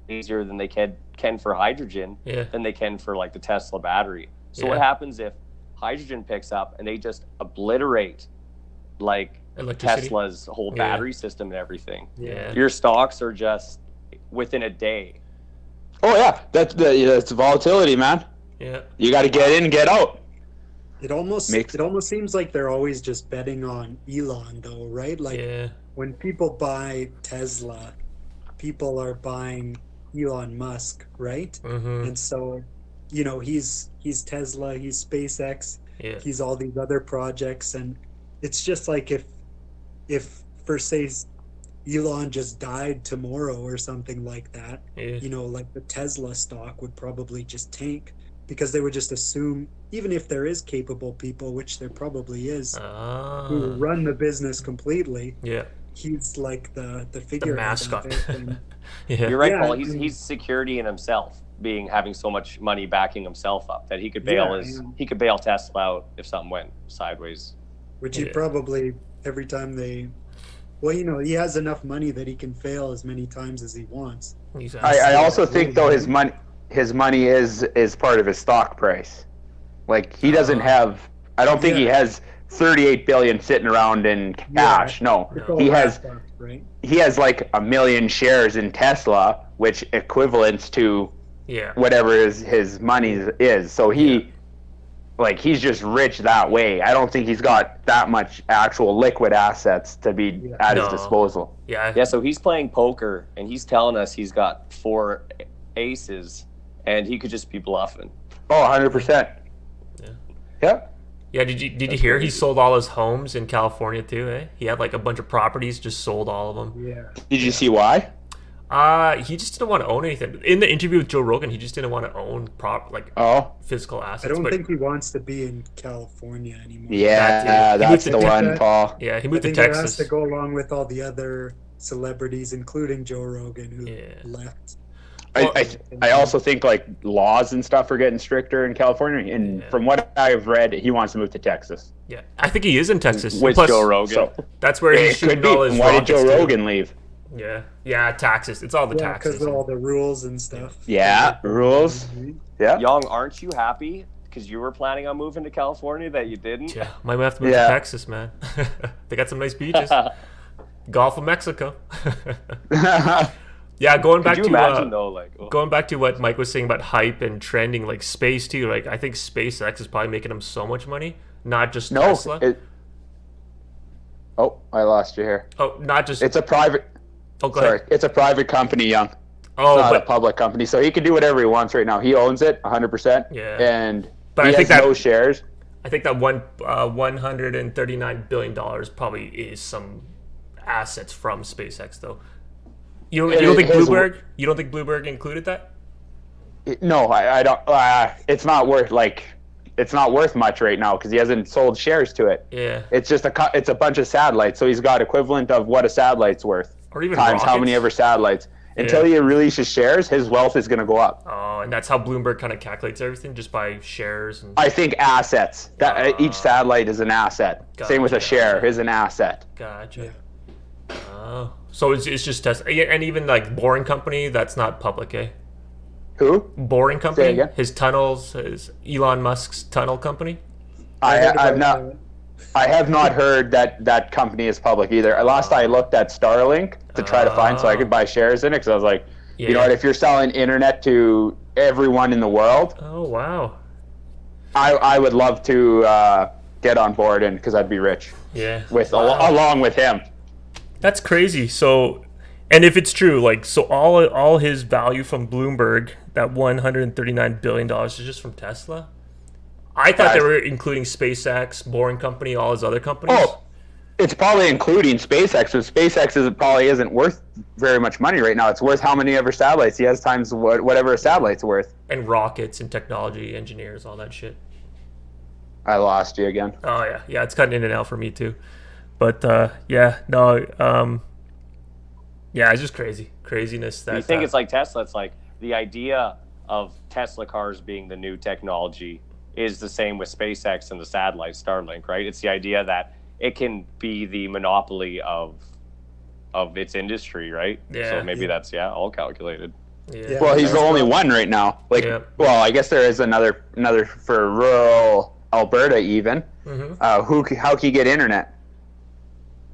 easier than they can for hydrogen than they can for like the Tesla battery. So what happens if hydrogen picks up and they just obliterate like Tesla's whole battery system and everything? Yeah. Your stocks are just within a day. Oh yeah, that's volatility, man. Yeah. You got to get in, get out. It almost seems like they're always just betting on Elon, though, right? Like when people buy Tesla, people are buying Elon Musk, right? Mm-hmm. And so, he's Tesla, he's SpaceX, he's all these other projects, and it's just like if for say Elon just died tomorrow or something like that, like the Tesla stock would probably just tank. Because they would just assume, even if there is capable people, which there probably is, who run the business completely, he's like the figure, the mascot. You're right, Paul. He's security in himself, having so much money backing himself up that he could bail Tesla out if something went sideways. Which he probably every time he has enough money that he can fail as many times as he wants. I also think though his money is part of his stock price. Like he doesn't have. I don't think he has 38 billion sitting around in cash. No, he has. He has like 1 million shares in Tesla, which equivalents to whatever his money is. So like he's just rich that way. I don't think he's got that much actual liquid assets to be at his disposal. Yeah. Yeah, so he's playing poker, and he's telling us he's got 4 aces, and he could just be bluffing. Oh, 100%. Yeah. Yep. Yeah, did you hear he sold all his homes in California too, eh? He had like a bunch of properties, just sold all of them. Yeah. Did you see why? He just didn't want to own anything. In the interview with Joe Rogan, he just didn't want to own physical assets. I don't think he wants to be in California anymore. Yeah, that's the one, Paul. Yeah, he moved to I think Texas. it has to go along with all the other celebrities, including Joe Rogan, who left. I also think like laws and stuff are getting stricter in California, and from what I've read, he wants to move to Texas. Yeah, I think he is in Texas With Plus, Joe Rogan. So, that's where he's shooting all his Why did rockets Joe too. Rogan leave? Yeah, taxes. It's all the Yeah, taxes. because of all the rules and stuff. Yeah, rules. Yeah. Young, aren't you happy because you were planning on moving to California that you didn't? Yeah, might have to move to Texas, man. They got some nice beaches. Gulf of Mexico. Yeah, going back Could you to imagine though, like going back to what Mike was saying about hype and trending, like space too. Like I think SpaceX is probably making them so much money, not just Tesla. Oh, I lost you here. Oh, not just. It's a private. Oh, go Sorry, ahead. it's a private company, Young. Oh, It's not but a public company, so he can do whatever he wants right now. He owns it 100%. Yeah. And But he I think has that- no shares. I think that $139 billion probably is some assets from SpaceX, though. You don't think Bloomberg? You don't think Bloomberg included that? No, I don't. It's not worth it's not worth much right now because he hasn't sold shares to it. Yeah. It's just it's a bunch of satellites, so he's got equivalent of what a satellite's worth Or even times how rockets. many ever satellites. Until he releases shares, his wealth is going to go up. Oh, and that's how Bloomberg kind of calculates everything, just by shares. And I think assets. That each satellite is an asset. Same with a share is an asset. Gotcha. Oh, so it's just Tesla, and even like Boring Company, that's not public, eh? Who? Boring Company, again? his tunnels, his Elon Musk's tunnel company. I've not heard that company is public either. Last I looked at Starlink to try to find so I could buy shares in it because I was like, you know what? If you're selling internet to everyone in the world, Oh wow. I would love to get on board and because I'd be rich. Yeah. Along with him. That's crazy. So, and if it's true, like, so all his value from Bloomberg, that $139 billion is just from Tesla? I thought they were including SpaceX, Boring Company, all his other companies. Oh, it's probably including SpaceX. So SpaceX probably isn't worth very much money right now. It's worth how many ever satellites he has times whatever a satellite's worth. And rockets and technology engineers, all that shit. I lost you again. Oh, yeah. Yeah, it's cutting in and out for me, too. But, yeah, it's just crazy. Craziness. That, you think it's like Tesla? It's like the idea of Tesla cars being the new technology is the same with SpaceX and the satellite Starlink, right? It's the idea that it can be the monopoly of its industry, right? Yeah. So maybe that's all calculated. Yeah. Well, he's the only one right now. Well, I guess there is another for rural Alberta even. Mm-hmm. How can you get internet?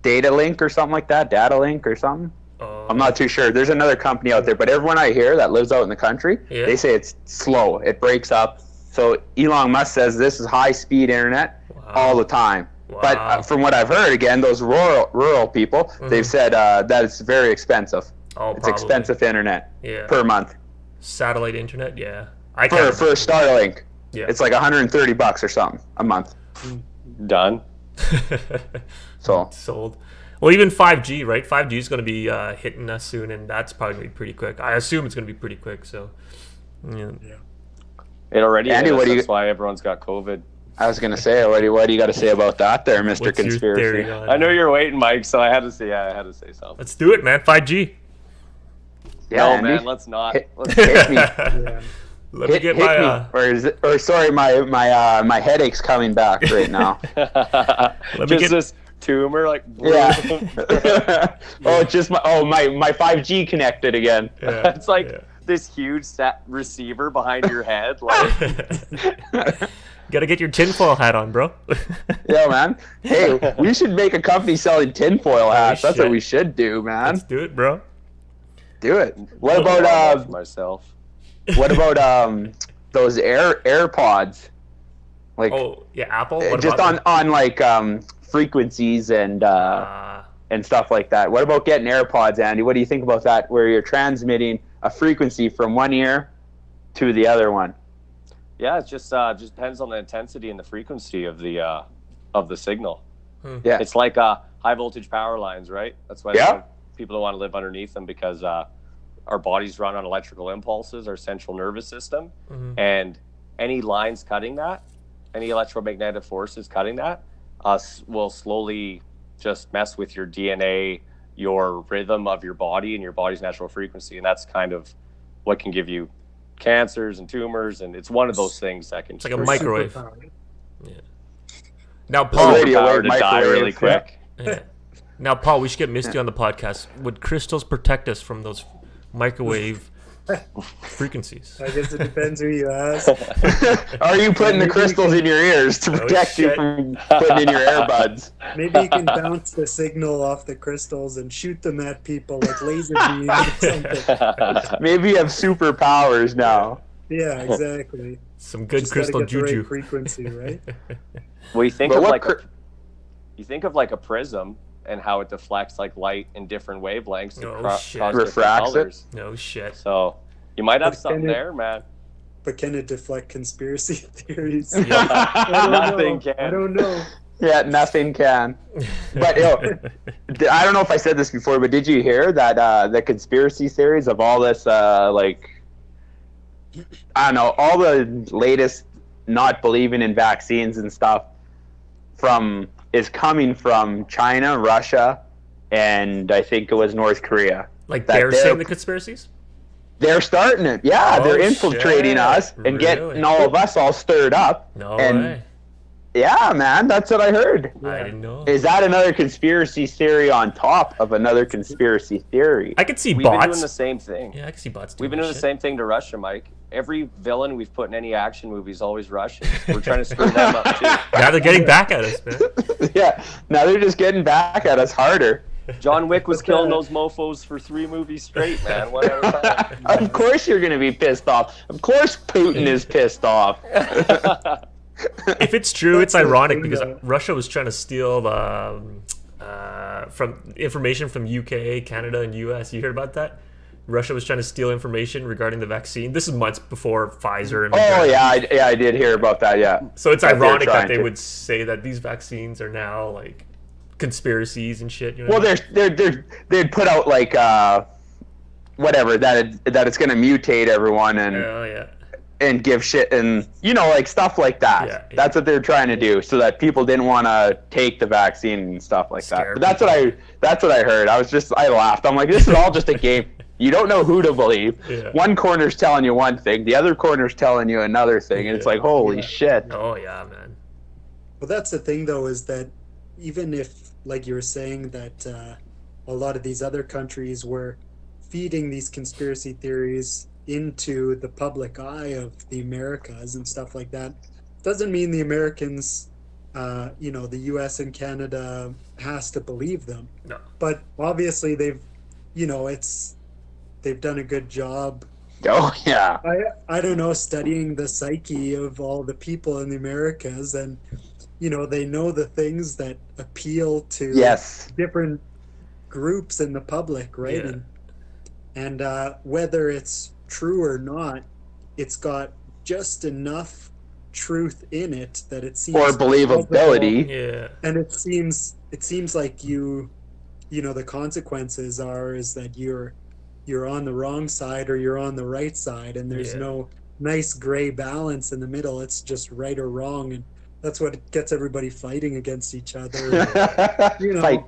Data link or something like that? Data link or something? I'm not too sure. There's another company out there, but everyone I hear that lives out in the country, they say it's slow. It breaks up. So Elon Musk says this is high-speed internet all the time. Wow. But from what I've heard, again, those rural people, they've said that it's very expensive. Oh, it's expensive internet per month. Satellite internet, yeah. For Starlink, it's like $130 or something a month. Done. So sold. Well, even 5G, right? 5G is going to be hitting us soon, and that's probably going to be pretty quick. I assume it's going to be pretty quick. So, yeah. It already Andy, is. That's why everyone's got COVID. I was going to say, what do you got to say about that there, Mr. What's your Conspiracy? theory on I know you're waiting, Mike, so I had to say something. Let's do it, man. 5G. Yeah, no, Andy. man, let's not. Hit me. Let me get my. My headache's coming back right now. This tumor, like. Yeah. It's just my 5G connected again. Yeah, it's like this huge receiver behind your head, like. Gotta get your tinfoil hat on, bro. Yeah, man. Hey, we should make a company selling tinfoil hats. That's what we should do, man. Let's do it, bro. Do it. What about myself? What about those AirPods? Like, oh yeah, Apple. What just about on like frequencies and stuff like that. What about getting AirPods, Andy? What do you think about that? Where you're transmitting a frequency from one ear to the other one? Yeah, it just depends on the intensity and the frequency of the signal. Yeah, it's like high voltage power lines, right? That's why people don't want to live underneath them, because our bodies run on electrical impulses, our central nervous system, and any lines cutting that, any electromagnetic forces cutting that, will slowly just mess with your DNA, your rhythm of your body, and your body's natural frequency, and that's kind of what can give you cancers and tumors, and it's one of those things that can. It's like a microwave. Yeah. Now, Paul, power to die really quick. Yeah. Now, Paul, we should get Misty on the podcast. Would crystals protect us from those microwave frequencies? I guess it depends who you ask. Are you putting the crystals in your ears to protect you from putting in your earbuds? Maybe you can bounce the signal off the crystals and shoot them at people like laser beams or something. Maybe you have superpowers now. Yeah, exactly. Some good Just crystal gotta get the juju. right frequency, right? Well, you think of like a prism and how it deflects like light in different wavelengths and causes refracts colors. it. No shit. So you might have something there, man. But can it deflect conspiracy theories? Nothing can. I don't know. Yeah, nothing can. But I don't know if I said this before, but did you hear that the conspiracy theories of all this, like, I don't know, all the latest not believing in vaccines and stuff is coming from China, Russia, and I think it was North Korea. Like they're saying the conspiracies? They're starting it. Yeah, they're infiltrating us and getting all of us all stirred up. No way. Yeah, man, that's what I heard. I didn't know. Is that another conspiracy theory on top of another conspiracy theory? I could see We've bots. been doing the same thing. Yeah, I could see bots doing We've been doing the same thing to Russia, Mike. Every villain we've put in any action movie is always Russians. We're trying to screw them up too. Now they're getting back at us, man. Yeah, now they're just getting back at us harder. John Wick was killing those mofos for 3 movies straight, man. One at a time. Of course you're going to be pissed off. Of course Putin is pissed off. If it's true, it's ironic because Russia was trying to steal from information from UK, Canada, and US. You heard about that? Russia was trying to steal information regarding the vaccine. This is months before Pfizer. And I did hear about that. Yeah. So it's ironic that they would say that these vaccines are now like conspiracies and shit. You know? Well, they'd put out like whatever that it's going to mutate everyone and give shit and like stuff like that. Yeah. That's what they're trying to do, so that people didn't want to take the vaccine and stuff like that. But that's what I heard. I laughed. I'm like, this is all just a game. You don't know who to believe. Yeah. One corner's telling you one thing, the other corner's telling you another thing, and it's like, holy shit. Oh yeah, man. Well, that's the thing though, is that even if, like you were saying, that a lot of these other countries were feeding these conspiracy theories into the public eye of the Americas and stuff like that, doesn't mean the Americans, the US and Canada has to believe them. No. But obviously they've done a good job. Oh yeah. I don't know, studying the psyche of all the people in the Americas, and they know the things that appeal to different groups in the public, right? Yeah. And whether it's true or not, it's got just enough truth in it that it seems or believability. Yeah. And it seems like the consequences is that you're on the wrong side or you're on the right side, and there's no nice gray balance in the middle. It's just right or wrong, and that's what gets everybody fighting against each other. Fight.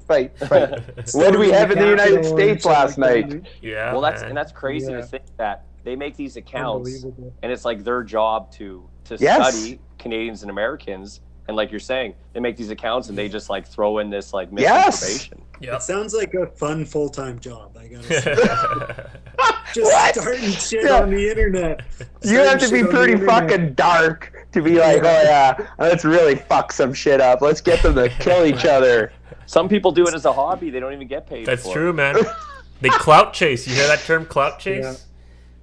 What did we have in the United States last night? Yeah. Well, that's crazy to think that they make these accounts, and it's like their job to study Canadians and Americans. And like you're saying, they make these accounts and they just like throw in this like misinformation. Yep. It sounds like a fun full-time job, I gotta say. Just starting shit on the internet. You have to be pretty fucking dark to be like, oh yeah, let's really fuck some shit up. Let's get them to kill each other. Some people do it as a hobby. They don't even get paid That's for true, it. man. They clout chase. You hear that term, clout chase?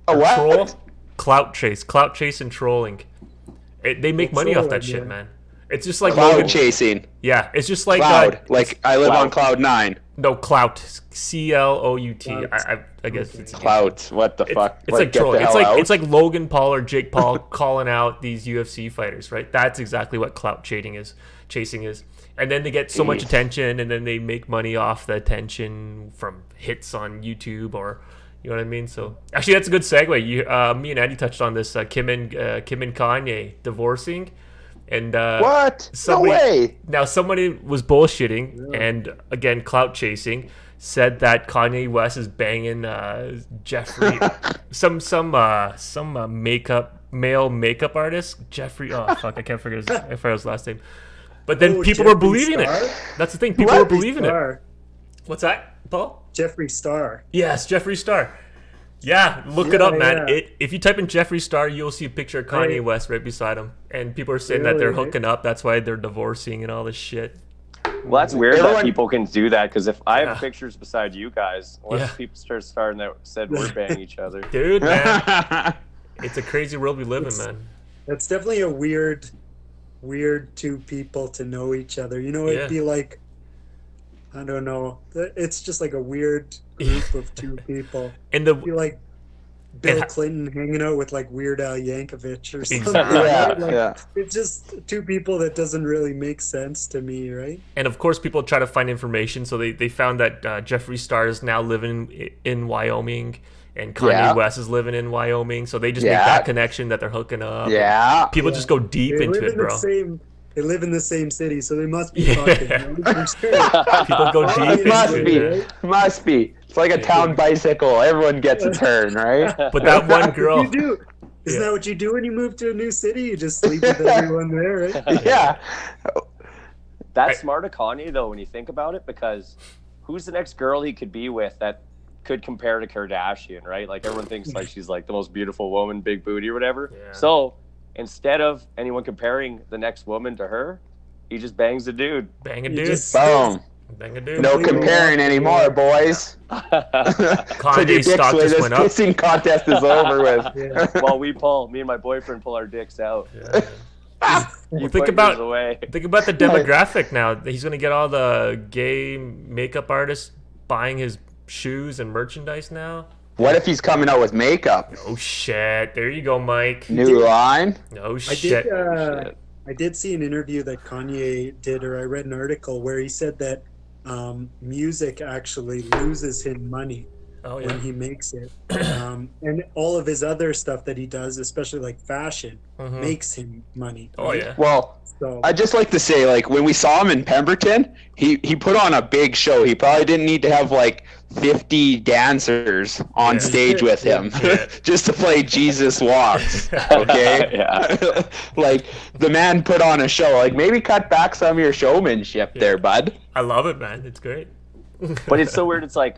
Yeah. A what? Troll? Clout chase and trolling. They make money off that shit, man. It's just like cloud Logan chasing. Yeah, it's just like Cloud. Like I live on cloud 9. No, clout. Clout. I guess it's clout. What the fuck? It's like trolling. It's like Logan Paul or Jake Paul calling out these UFC fighters, right? That's exactly what clout chasing is. And then they get so much attention, and then they make money off the attention from hits on YouTube, or you know what I mean. So actually, that's a good segue. Me and Andy touched on this. Kim and Kanye divorcing. And what? No way. Now somebody was bullshitting and again clout chasing. Said that Kanye West is banging Jeffrey, some male makeup artist, Jeffrey. Oh fuck, I can't forget his last name. But then people were believing it. That's the thing. People were believing it. What's that, Paul? Jeffree Star. Yes, Jeffree Star. Yeah, look it up, man. If you type in Jeffree Star, you'll see a picture of Kanye West right beside him. And people are saying that they're hooking up. That's why they're divorcing and all this shit. Well, that's weird that people can do that, because if I have pictures beside you guys, once people start starting that said we're banging each other. Dude, man. It's a crazy world we live in, man. That's definitely a weird two people to know each other. You know, it'd be like, I don't know. It's just like a weird group of two people. And it'd be like Bill Clinton hanging out with like Weird Al Yankovic or something. Exactly. It's just two people that doesn't really make sense to me, right? And of course, people try to find information. So they found that Jeffree Star is now living in Wyoming, and Kanye West is living in Wyoming. So they just make that connection that they're hooking up. Yeah. People just go deep into it, bro. They live in the same city, so they must be fucking. People go deep into it. Must be. It's like a town bicycle. Everyone gets a turn, right? But that one girl. You do. Isn't that what you do when you move to a new city? You just sleep with everyone there, right? Yeah. That's smart of Kanye, though, when you think about it, because who's the next girl he could be with that could compare to Kardashian, right? Like, everyone thinks like she's like the most beautiful woman, big booty or whatever. Yeah. So instead of anyone comparing the next woman to her, he just bangs a dude. Bang a dude. Boom. Bang a dude. No comparing anymore, boys. Kanye's stock just went up. This kissing contest is over with. Well, me and my boyfriend pull our dicks out. Well, think about the demographic now. He's going to get all the gay makeup artists buying his shoes and merchandise now. What if he's coming out with makeup? Oh shit! There you go, Mike. New line. No shit. I did see an interview that Kanye did, or I read an article where he said that music actually loses him money when he makes it, and all of his other stuff that he does, especially like fashion, makes him money. Oh yeah. Well, I'd just like to say, like, when we saw him in Pemberton, he put on a big show. He probably didn't need to have like 50 dancers on stage with him just to play Jesus Walks. Okay. Like, the man put on a show. Like, maybe cut back some of your showmanship there, bud. I love it, man. It's great. But it's so weird. It's like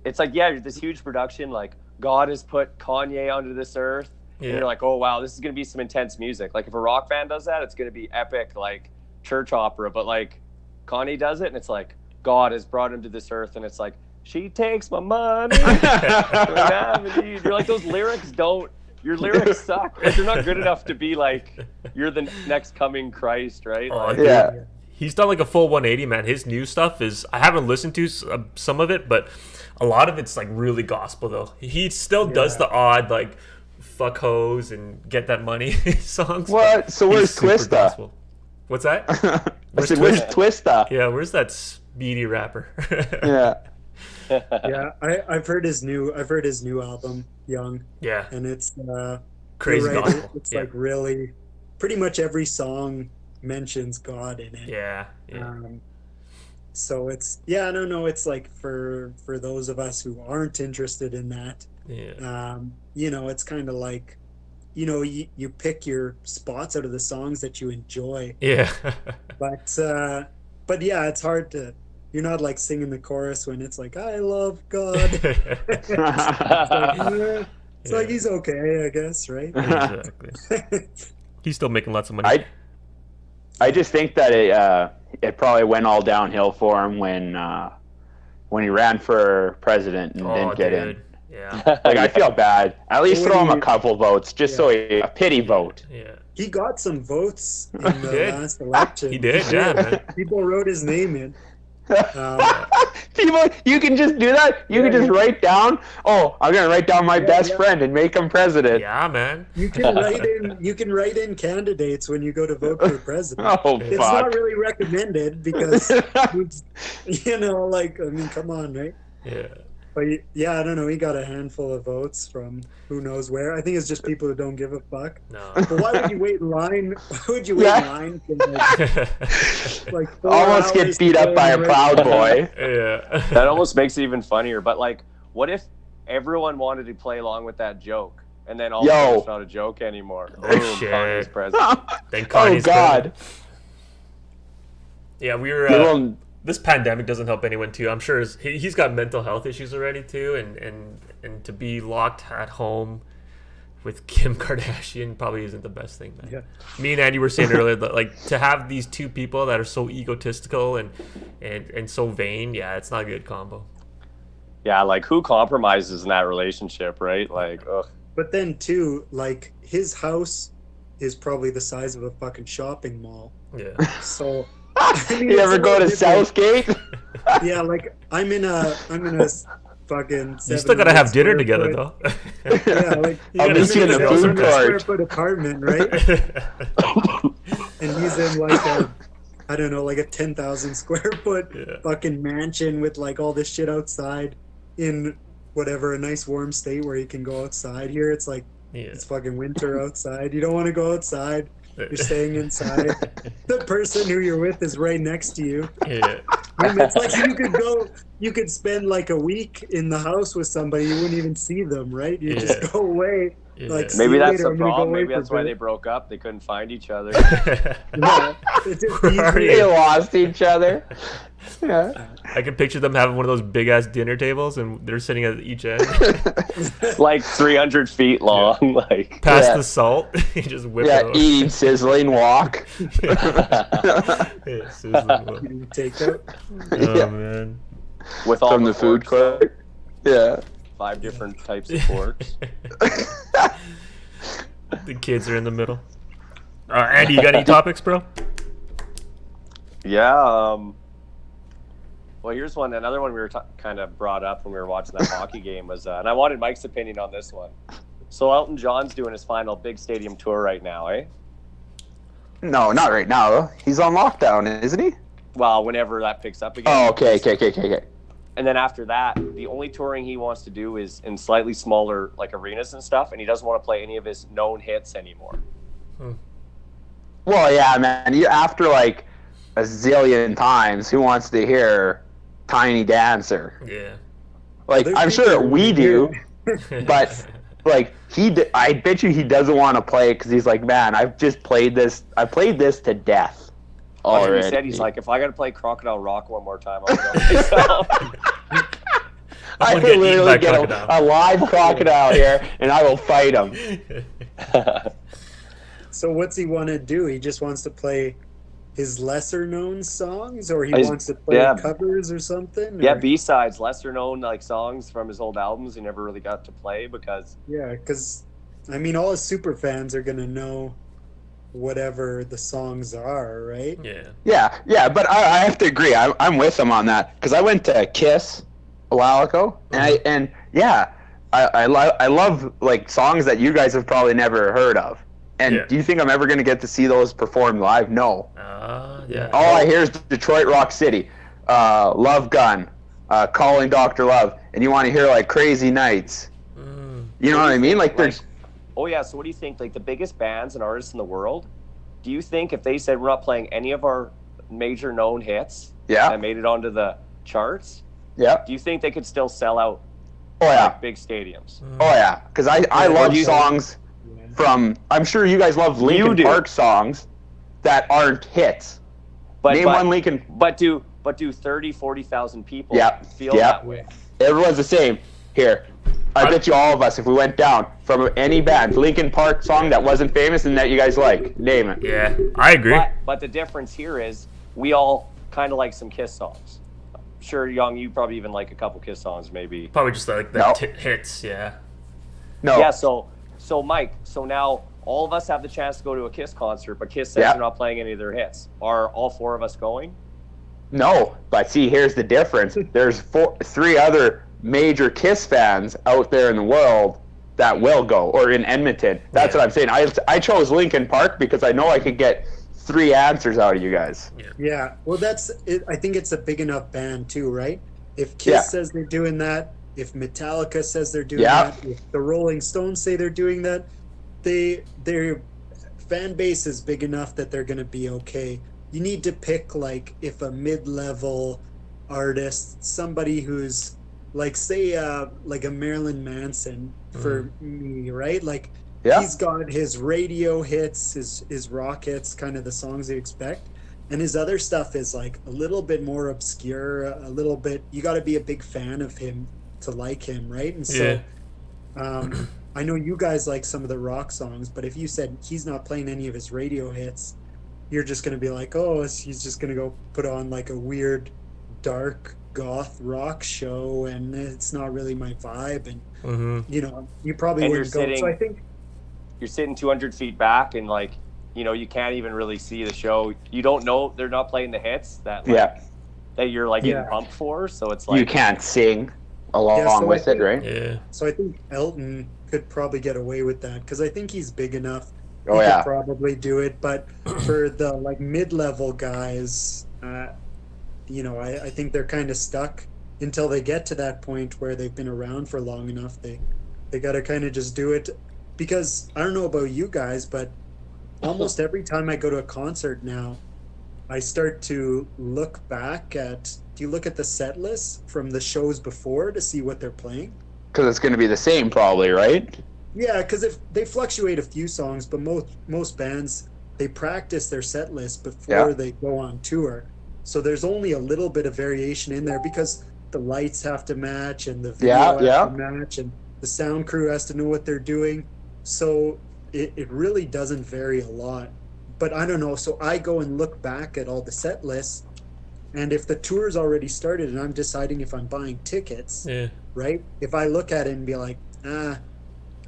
this huge production. Like, God has put Kanye onto this earth. And you're like, oh wow, this is gonna be some intense music. Like, if a rock band does that, it's gonna be epic, like church opera. But like, Kanye does it, and it's like, God has brought him to this earth, and it's like, she takes my money. You're like, those lyrics your lyrics suck. Like, they're not good enough to be like, you're the next coming Christ, right? Like, he's done like a full 180, man. His new stuff is, I haven't listened to some of it, but a lot of it's like really gospel though. He still does the odd like fuck hoes and get that money songs. What? So where's Twista? What's that? Where's Twista? Yeah, where's that speedy rapper? I've heard his new album, Yoong. Yeah. And it's crazy gospel. It's like really pretty much every song mentions God in it. Yeah. So it's I don't know, it's like for those of us who aren't interested in that. You know, it's kind of like, you know, you pick your spots out of the songs that you enjoy. Yeah. But yeah, it's hard to. You're not like singing the chorus when it's like, I love God. It's like he's okay, I guess, right? Exactly. He's still making lots of money. I just think that it probably went all downhill for him when he ran for president and didn't get in. Yeah. Like, I feel bad. At least throw him a couple votes, just so a pity vote. Yeah. he got some votes in the last election. He did, yeah, man. People wrote his name in. People, you can just do that. You can just write down. Oh, I'm gonna write down my best friend and make him president. Yeah, man. You can write in. You can write in candidates when you go to vote for president. Oh, it's fuck. not really recommended because, you know, like, I mean, come on, right? Yeah. But yeah, I don't know. He got a handful of votes from who knows where. I think it's just people who don't give a fuck. No. But why would you wait in line? Why would you wait in line for like 4 Almost hours get beat up by a Proud Boy. Yeah. That almost makes it even funnier. But like, what if everyone wanted to play along with that joke, and then all of a sudden it's not a joke anymore? Boom, shit. Kanye's president. Then Kanye's God. Yeah, we were. This pandemic doesn't help anyone too. I'm sure he's got mental health issues already too, and to be locked at home with Kim Kardashian probably isn't the best thing, man. Yeah. Me and Andy were saying earlier that like to have these two people that are so egotistical and so vain, yeah, it's not a good combo. Yeah, like who compromises in that relationship, right? Like, ugh. But then too, like his house is probably the size of a fucking shopping mall. Yeah. So. I mean, You ever go to Southgate? Yeah, like I'm in a fucking. You still gotta have dinner together though. Yeah, like I'll meet you in the food court. Square foot apartment, right? And he's in like I don't know, like a 10,000 square foot fucking mansion with like all this shit outside in whatever a nice warm state where you can go outside. Here it's like it's fucking winter outside. You don't want to go outside. You're staying inside. The person who you're with is right next to you. Yeah. And it's like you could spend like a week in the house with somebody, you wouldn't even see them, right? You just go away. Yeah. Like, Maybe that's later, the problem. Maybe that's why they they broke up. They couldn't find each other. Yeah, it's just easy. They lost each other. Yeah. I can picture them having one of those big ass dinner tables, and they're sitting at each end, Like 300 feet long. Like past the salt. You just whip it over. Eating sizzling wok. Yeah, sizzling wok. Takeout. Oh man. with all From the food court. Yeah. 5 different types of forks. The kids are in the middle. Andy, you got any topics, bro? Yeah. Well, here's one. Another one we were kind of brought up when we were watching that hockey game was, and I wanted Mike's opinion on this one. So Elton John's doing his final big stadium tour right now, eh? No, not right now. He's on lockdown, isn't he? Well, whenever that picks up again. Oh, okay. And then after that, the only touring he wants to do is in slightly smaller like arenas and stuff, and he doesn't want to play any of his known hits anymore. Well, yeah, man. After like a zillion times, who wants to hear Tiny Dancer? Yeah. Like, I'm sure we do, but like I bet you he doesn't want to play it because he's like, man, I've just played this. I played this to death. He said he's like, if I got to play Crocodile Rock one more time, I'll go myself. I will literally get a live crocodile here, and I will fight him. So what's he want to do? He just wants to play his lesser known songs, or he wants to play covers or something? Yeah, B-sides, lesser known like songs from his old albums he never really got to play because... Yeah, because, I mean, all his super fans are going to know whatever the songs are, right? Yeah, but I have to agree. I'm with him on that because I went to Kiss a while ago, and I love like songs that you guys have probably never heard of. And do you think I'm ever going to get to see those performed live? No. All I hear is Detroit Rock City, Love Gun, Calling Dr. Love, and you want to hear like Crazy Nights. You know what I mean? Like there's... Oh, yeah. So what do you think? Like the biggest bands and artists in the world, do you think if they said we're not playing any of our major known hits that made it onto the charts, do you think they could still sell out big stadiums? Oh, yeah. Because I love songs from... I'm sure you guys love Linkin Park songs that aren't hits. Name one Linkin... But do 30, 40,000 people feel that way? Everyone's the same. Here. I bet you all of us, if we went down from any band, Linkin Park song that wasn't famous and that you guys like, name it. Yeah, I agree. But the difference here is we all kind of like some Kiss songs. Sure, Young, you probably even like a couple Kiss songs, maybe. Probably just like the hits, No. Yeah, so Mike, so now all of us have the chance to go to a Kiss concert, but Kiss says they're not playing any of their hits. Are all 4 of us going? No, but see, here's the difference. There's 3 other major Kiss fans out there in the world that will go, or in Edmonton. That's what I'm saying. I chose Lincoln Park because I know I could get 3 answers out of you guys. Yeah, well, that's it. I think it's a big enough band too, right? If Kiss says they're doing that, if Metallica says they're doing that, if the Rolling Stones say they're doing that, their fan base is big enough that they're going to be okay. You need to pick, like, if a mid-level artist, somebody who's like, say, like a Marilyn Manson for me, right? Like, he's got his radio hits, his rock hits, kind of the songs you expect. And his other stuff is like a little bit more obscure, a little bit, you got to be a big fan of him to like him, right? And so I know you guys like some of the rock songs, but if you said he's not playing any of his radio hits, you're just going to be like, oh, he's just going to go put on like a weird, dark, goth rock show, and it's not really my vibe. And, you know, you probably wouldn't go. So I think you're sitting 200 feet back, and, like, you know, you can't even really see the show. You don't know they're not playing the hits that, like, that you're, like, getting pumped for. So it's like, you can't sing along with it, right? Yeah. So I think Elton could probably get away with that because I think he's big enough. He could probably do it. But for the, like, mid-level guys, you know, I think they're kind of stuck until they get to that point where they've been around for long enough. They got to kind of just do it, because I don't know about you guys, but almost every time I go to a concert now, I start to look back at, do you look at the set list from the shows before to see what they're playing? Because it's going to be the same probably, right? Yeah, because if they fluctuate a few songs, but most bands, they practice their set list before they go on tour. So there's only a little bit of variation in there because the lights have to match and the video has to match and the sound crew has to know what they're doing. So it really doesn't vary a lot. But I don't know. So I go and look back at all the set lists, and if the tour's already started and I'm deciding if I'm buying tickets, right? If I look at it and be like,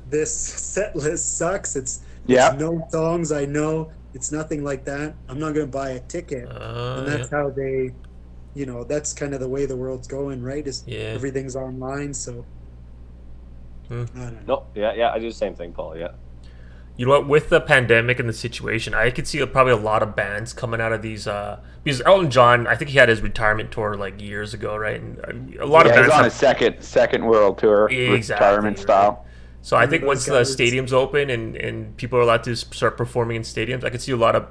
this set list sucks. It's no songs I know. It's nothing like that. I'm not going to buy a ticket. And that's how they, you know, that's kind of the way the world's going, right? Is everything's online. So I don't know. No, I do the same thing, Paul. Yeah. You know what? With the pandemic and the situation, I could see probably a lot of bands coming out of these. Because Elton John, I think he had his retirement tour like years ago, right? And a lot of bands he's on his second world tour, retirement style. So I think once the stadiums open and people are allowed to start performing in stadiums, I could see a lot of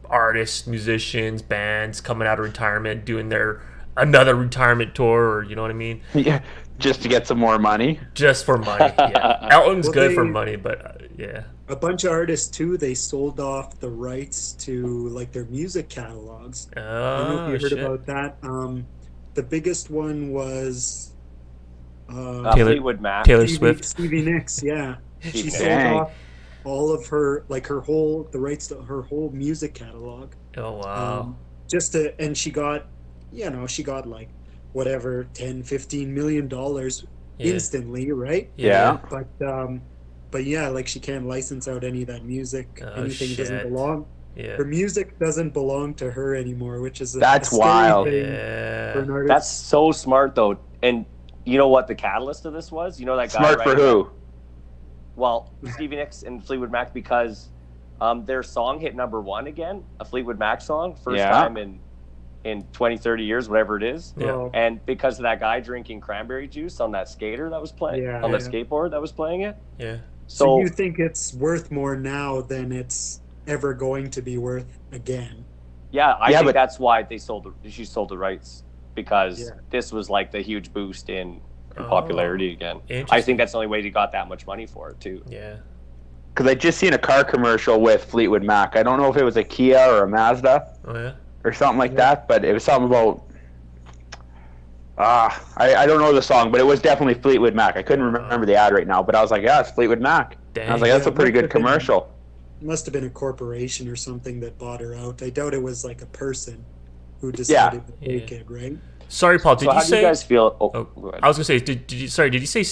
artists, musicians, bands coming out of retirement doing their another retirement tour, or you know what I mean? Yeah, just to get some more money. Just for money. Yeah, Elton's good for money, but a bunch of artists too. They sold off the rights to like their music catalogs. I don't know if you heard about that. The biggest one was Fleetwood Mac. Taylor Swift. Stevie Nicks, she sold off all of her, like the rights to her whole music catalog. Oh wow! And she got, she got like whatever, $10-15 million instantly, right? Yeah. But yeah, like she can't license out any of that music. Anything doesn't belong. Yeah. Her music doesn't belong to her anymore, which is that's a wild. thing for an artist. That's so smart though, and. You know what the catalyst of this was? You know that guy. Smart for who? Well, Stevie Nicks and Fleetwood Mac, because their song hit #1 again, a Fleetwood Mac song, first time in 20, 30 years, whatever it is. Yeah. And because of that guy drinking cranberry juice on that skater that was playing, on the skateboard that was playing it. Yeah. So you think it's worth more now than it's ever going to be worth again? Yeah, I think that's why she sold the rights. Because this was like the huge boost in popularity again. I think that's the only way he got that much money for it too. Yeah. Because I just seen a car commercial with Fleetwood Mac. I don't know if it was a Kia or a Mazda. Oh yeah. Or something like that, but it was something about. I don't know the song, but it was definitely Fleetwood Mac. I couldn't remember the ad right now, but I was like, it's Fleetwood Mac. Dang. I was like, that's a pretty good commercial. It must have been a corporation or something that bought her out. I doubt it was like a person who decided to take it, right? Sorry, Paul. Did you say? How do you guys feel? I was gonna say. Did you say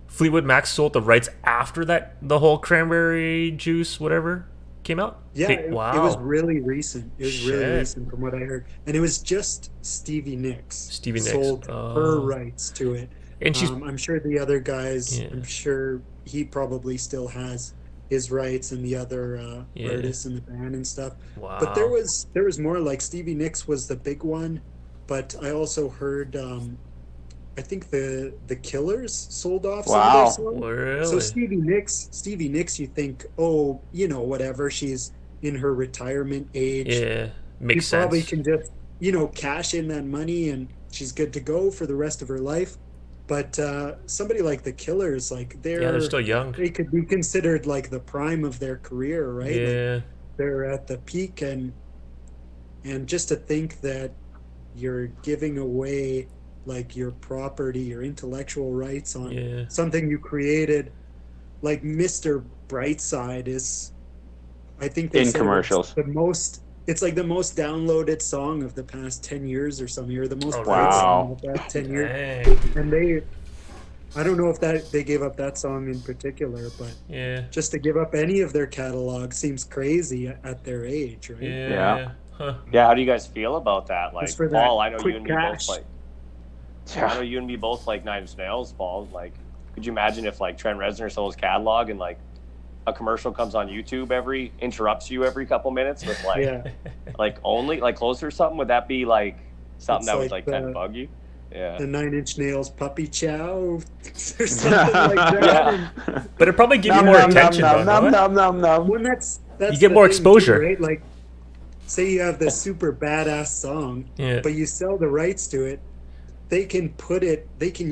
Fleetwood Mac sold the rights after that the whole cranberry juice whatever came out? Yeah, it was really recent. It was Shit. really recent from what I heard. And it was just Stevie Nicks. Stevie Nicks. Sold her rights to it. And she's, I'm sure the other guys, Yeah. I'm sure he probably still has his rights and the other artists in the band and stuff. wow. But there was more. Like Stevie Nicks was the big one, but I also heard I think the Killers sold off some of their songs. Really? So Stevie Nicks, you think, oh, you know, whatever, she's in her retirement age. Yeah, makes She sense. probably can just, you know, cash in that money and she's good to go for the rest of her life. But somebody like the Killers, like they're still young. They could be considered like the prime of their career, right? Yeah. Like they're at the peak, and just to think that you're giving away like your property, your intellectual rights on something you created, like Mr. Brightside is, I think they in said commercials. It's like the most downloaded song of the past 10 years or something, or the most played wow. song of the past 10 years. Dang. And I don't know if they gave up that song in particular, but just to give up any of their catalog seems crazy at their age, right? Yeah. Huh. Yeah, how do you guys feel about that? Like, Just for Paul, that I know quick you and cash. me both I know you and me both like Nine Inch Nails, Paul. Like, could you imagine if like Trent Reznor sold his catalog and like a commercial comes on YouTube interrupts you every couple minutes with like like only like closer or something? Would that be like something that would like kind of bug you? Yeah. The Nine Inch Nails puppy chow or something like that. Yeah. But it probably give you more attention. When that's you get more exposure, too, right? Like, say you have this super badass song, but you sell the rights to it. They can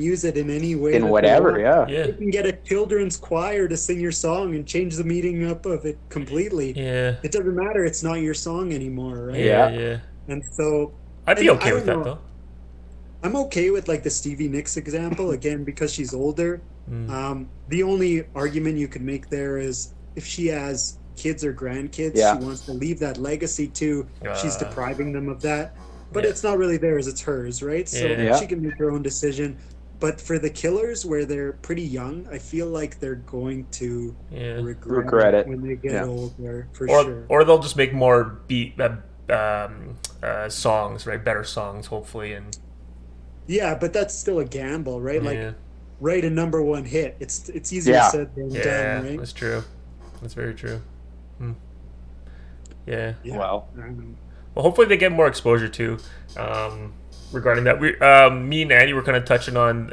use it in any way. In whatever, They can get a children's choir to sing your song and change the meaning up of it completely. Yeah. It doesn't matter. It's not your song anymore, right? Yeah. And so I'd be okay with that though. I'm okay with like the Stevie Nicks example again because she's older. The only argument you could make there is if she has kids or grandkids she wants to leave that legacy to, she's depriving them of that. But it's not really theirs, it's hers, right? So she can make her own decision. But for the Killers, where they're pretty young, I feel like they're going to regret it when they get older, for sure. Or they'll just make more songs, right? Better songs, hopefully. And yeah, but that's still a gamble, right? Like, write a number one hit. It's easier said than done, right? That's true. That's very true. Yeah. Wow. Well, hopefully they get more exposure too. Regarding that, me and Andy were kind of touching on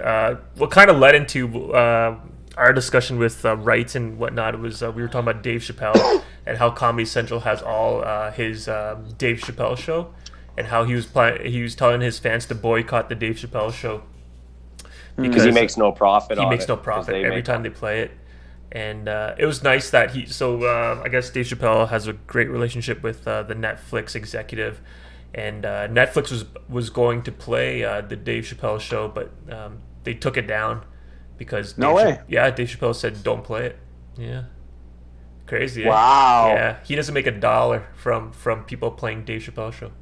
what kind of led into our discussion with rights and whatnot. It was we were talking about Dave Chappelle and how Comedy Central has all his Dave Chappelle show, and how he was telling his fans to boycott the Dave Chappelle show because he makes no profit. He makes no profit every time they play it. And it was nice that I guess Dave Chappelle has a great relationship with the Netflix executive, and Netflix was going to play the Dave Chappelle show, but they took it down because Dave Chappelle said don't play it. Yeah, crazy. Wow. Yeah, he doesn't make $1 from people playing Dave Chappelle show.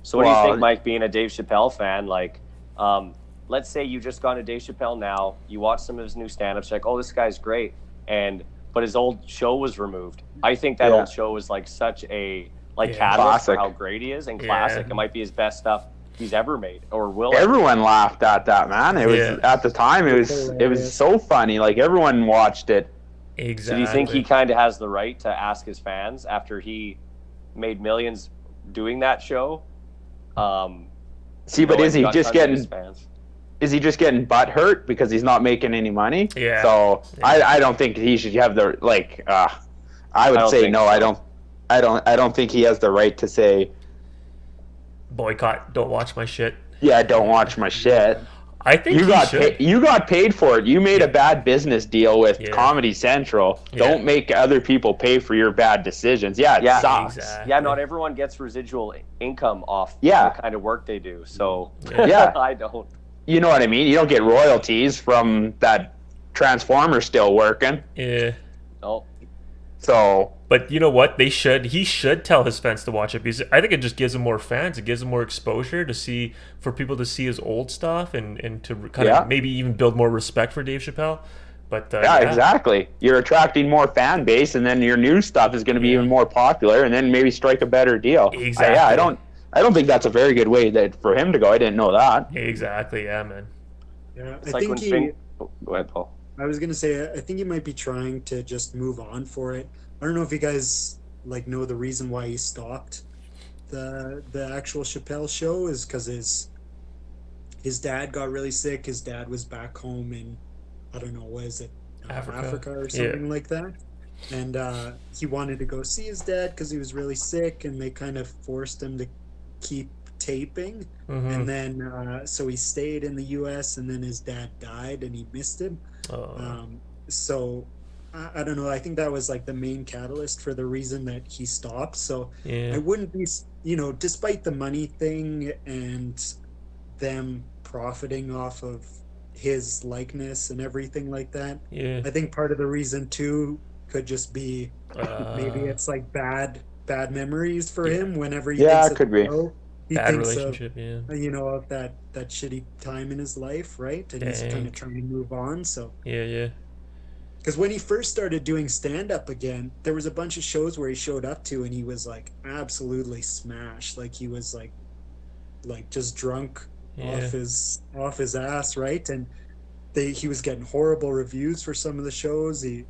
So what do you think, Mike, being a Dave Chappelle fan, like? Let's say you just gone to Dave Chappelle now, you watch some of his new stand-ups, like, oh, this guy's great, but his old show was removed. I think that old show was like such a catalyst for how great he is and classic. It might be his best stuff he's ever made or will. Everyone laughed at that, man. It was at the time. It was so funny. Like everyone watched it. Exactly. So do you think he kind of has the right to ask his fans after he made millions doing that show? But is he just getting? Is he just getting butt hurt because he's not making any money? Yeah. So I don't think he should have the I would say no. So. I don't think he has the right to say boycott. Don't watch my shit. Yeah, don't watch my shit. I think you got paid for it. You made a bad business deal with Comedy Central. Don't make other people pay for your bad decisions. It sucks. Exactly. Yeah, not everyone gets residual income off the kind of work they do. So I don't. You know what I mean? You don't get royalties from that transformer still working. Yeah. No. So, but you know what? He should tell his fans to watch it, because I think it just gives him more fans. It gives him more exposure for people to see his old stuff and to kind of maybe even build more respect for Dave Chappelle. But exactly. You're attracting more fan base, and then your new stuff is going to be even more popular, and then maybe strike a better deal. Exactly. I don't think that's a very good way for him to go. I didn't know that. Exactly. Yeah, man. Yeah, It's like when go ahead, Paul. I was gonna say, I think he might be trying to just move on for it. I don't know if you guys know the reason why he stopped the actual Chappelle show is because his dad got really sick. His dad was back home in, I don't know, was it Africa or something like that? And he wanted to go see his dad because he was really sick, and they kind of forced him to keep taping. And then so he stayed in the US, and then his dad died and he missed him. So I don't know, I think that was like the main catalyst for the reason that he stopped. So I wouldn't be, despite the money thing and them profiting off of his likeness and everything like that, I think part of the reason too could just be maybe it's like bad memories for him whenever he thinks it could be. He bad thinks relationship, of that shitty time in his life, right? And he's kind of trying to move on. So because when he first started doing stand-up again, there was a bunch of shows where he showed up to, and he was like absolutely smashed, like he was like just drunk off his ass, right? And he was getting horrible reviews for some of the shows. He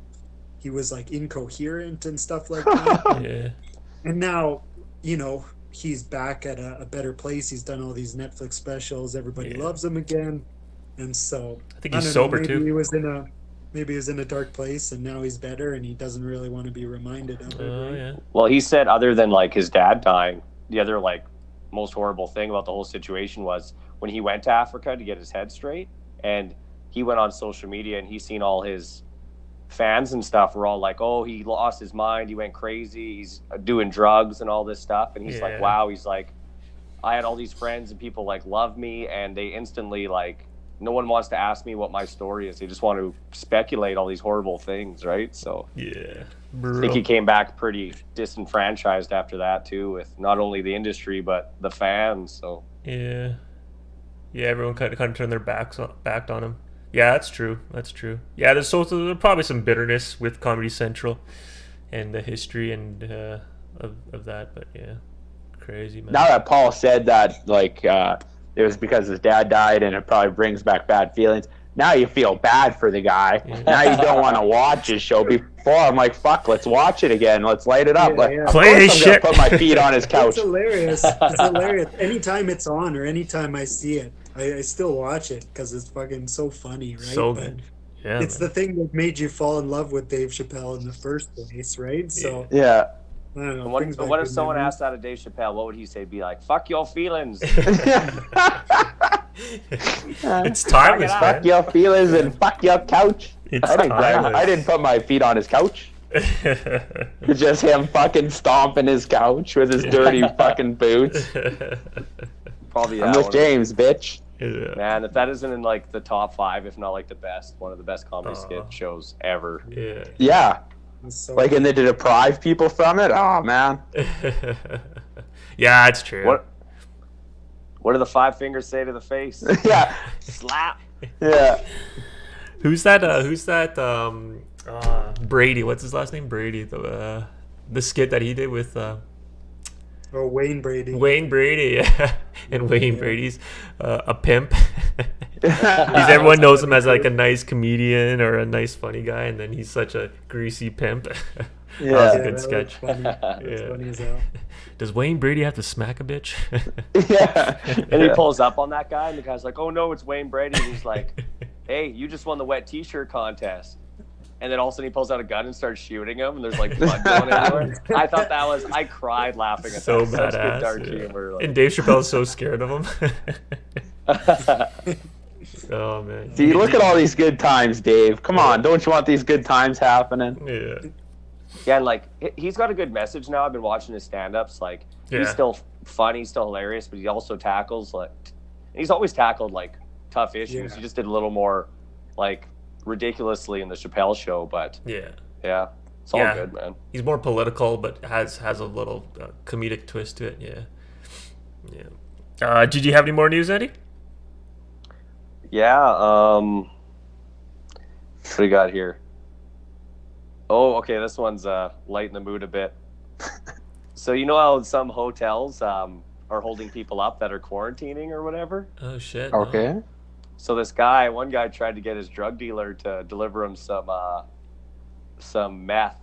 was like incoherent and stuff like that. And now, he's back at a better place. He's done all these Netflix specials. Everybody loves him again. And so I think he's sober too. Maybe he was in a dark place, and now he's better, and he doesn't really want to be reminded of it. Right? Well, he said other than like his dad dying, the other like most horrible thing about the whole situation was when he went to Africa to get his head straight, and he went on social media and he's seen all his fans and stuff were all like, oh, he lost his mind, he went crazy, he's doing drugs and all this stuff. And he's like, wow, he's like, I had all these friends and people like love me, and they instantly like, no one wants to ask me what my story is. They just want to speculate all these horrible things, right? So I think he came back pretty disenfranchised after that too, with not only the industry but the fans. So everyone kind of turned their backed on him. Yeah, that's true. Yeah, there's probably some bitterness with Comedy Central and the history and of that, but crazy, man. Now that Paul said that, like, it was because his dad died, and it probably brings back bad feelings. Now you feel bad for the guy. Now you don't want to watch his show. Before I'm like, fuck, let's watch it again. Let's light it up. Play this shit. Put my feet on his couch. It's hilarious. It's hilarious. Anytime it's on or anytime I see it, I still watch it because it's fucking so funny, right? So good. Yeah, it's the thing that made you fall in love with Dave Chappelle in the first place, right? So I don't know, what if someone asked that of Dave Chappelle? What would he say? Be like, fuck your feelings. It's timeless, man. Fuck your feelings and fuck your couch. I didn't put my feet on his couch. It's just him fucking stomping his couch with his dirty fucking boots. Probably I'm with James, bitch. Man, if that isn't in like the top 5, if not like one of the best comedy skit shows ever. Yeah. So like, and they to deprive people from it? Oh, man. Yeah, it's true. What do the 5 fingers say to the face? Slap. Yeah. Who's that? Brady. What's his last name? Brady. The skit that he did with... Wayne Brady. Wayne Brady, yeah. And Wayne Brady's a pimp. Everyone knows him as like a nice comedian or a nice funny guy, and then he's such a greasy pimp. That was a good sketch. Funny. That's funny as hell. Does Wayne Brady have to smack a bitch? And he pulls up on that guy, and the guy's like, oh no, it's Wayne Brady. And he's like, hey, you just won the wet t-shirt contest. And then all of a sudden he pulls out a gun and starts shooting him, and there's like blood going everywhere. I thought I cried laughing at so that. Badass, such good dark humor. Like. And Dave Chappelle's so scared of him. Oh man. See, look at all these good times, Dave. Come on, don't you want these good times happening? Yeah, and like he's got a good message now. I've been watching his stand-ups. Like he's still funny, he's still hilarious, but he also tackles he's always tackled like tough issues. He just did a little more like ridiculously in the Chappelle show, but It's all good, man. He's more political, but has a little comedic twist to it. Yeah. Did you have any more news, Eddie? Yeah. What do we got here? Oh, okay. This one's lighten the mood a bit. So you know how some hotels are holding people up that are quarantining or whatever? Oh shit. Okay. No. So one guy tried to get his drug dealer to deliver him some meth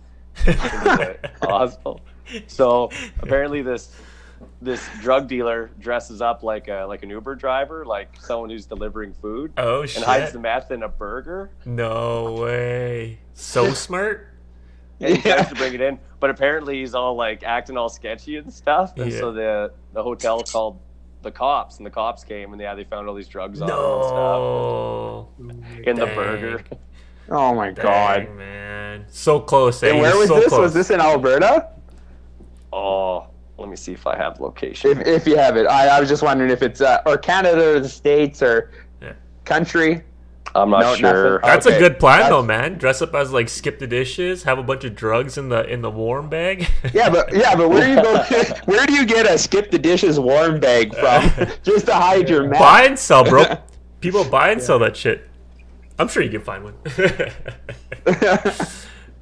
into the hospital. So apparently this drug dealer dresses up like an Uber driver, like someone who's delivering food. Oh shit. And hides the meth in a burger. No way. So smart. And he tries to bring it in, but apparently he's all like acting all sketchy and stuff. And so the hotel called the cops, and the cops came, and they found all these drugs on him and stuff in the burger. Oh my god, man, so close. And where was this? Close. Was this in Alberta? Oh, let me see if I have location. If you have it, I was just wondering if it's or Canada or the States or country. I'm not sure. Nothing. That's a good plan, though, man. Dress up as like Skip the Dishes, have a bunch of drugs in the warm bag. yeah, but where do you get a Skip the Dishes warm bag from? Just to hide your meth. Buy and sell, bro. People buy and sell that shit. I'm sure you can find one.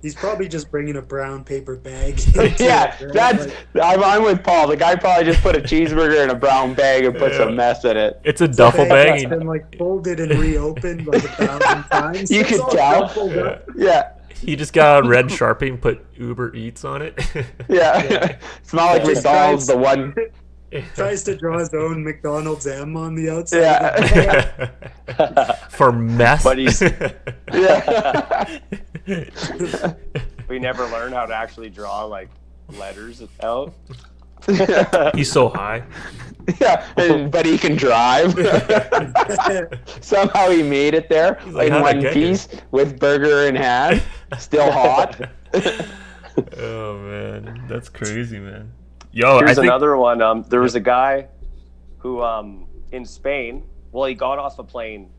He's probably just bringing a brown paper bag. I'm with Paul. The guy probably just put a cheeseburger in a brown bag and put some meth in it. It's a duffel bag. It's been like folded and reopened like 1,000 times. You can tell. Yeah. He just got on red Sharpie and put Uber Eats on it. Yeah. It's not like McDonald's, the one. Tries to draw his own McDonald's M on the outside. Yeah. For meth. But he's Yeah. we never learn how to actually draw like letters out. He's so high. Yeah, but he can drive. Somehow he made it there, like one piece with burger in hand, still hot. Oh man, that's crazy, man. Yo, here's another one. There was a guy who in Spain. Well, he got off a plane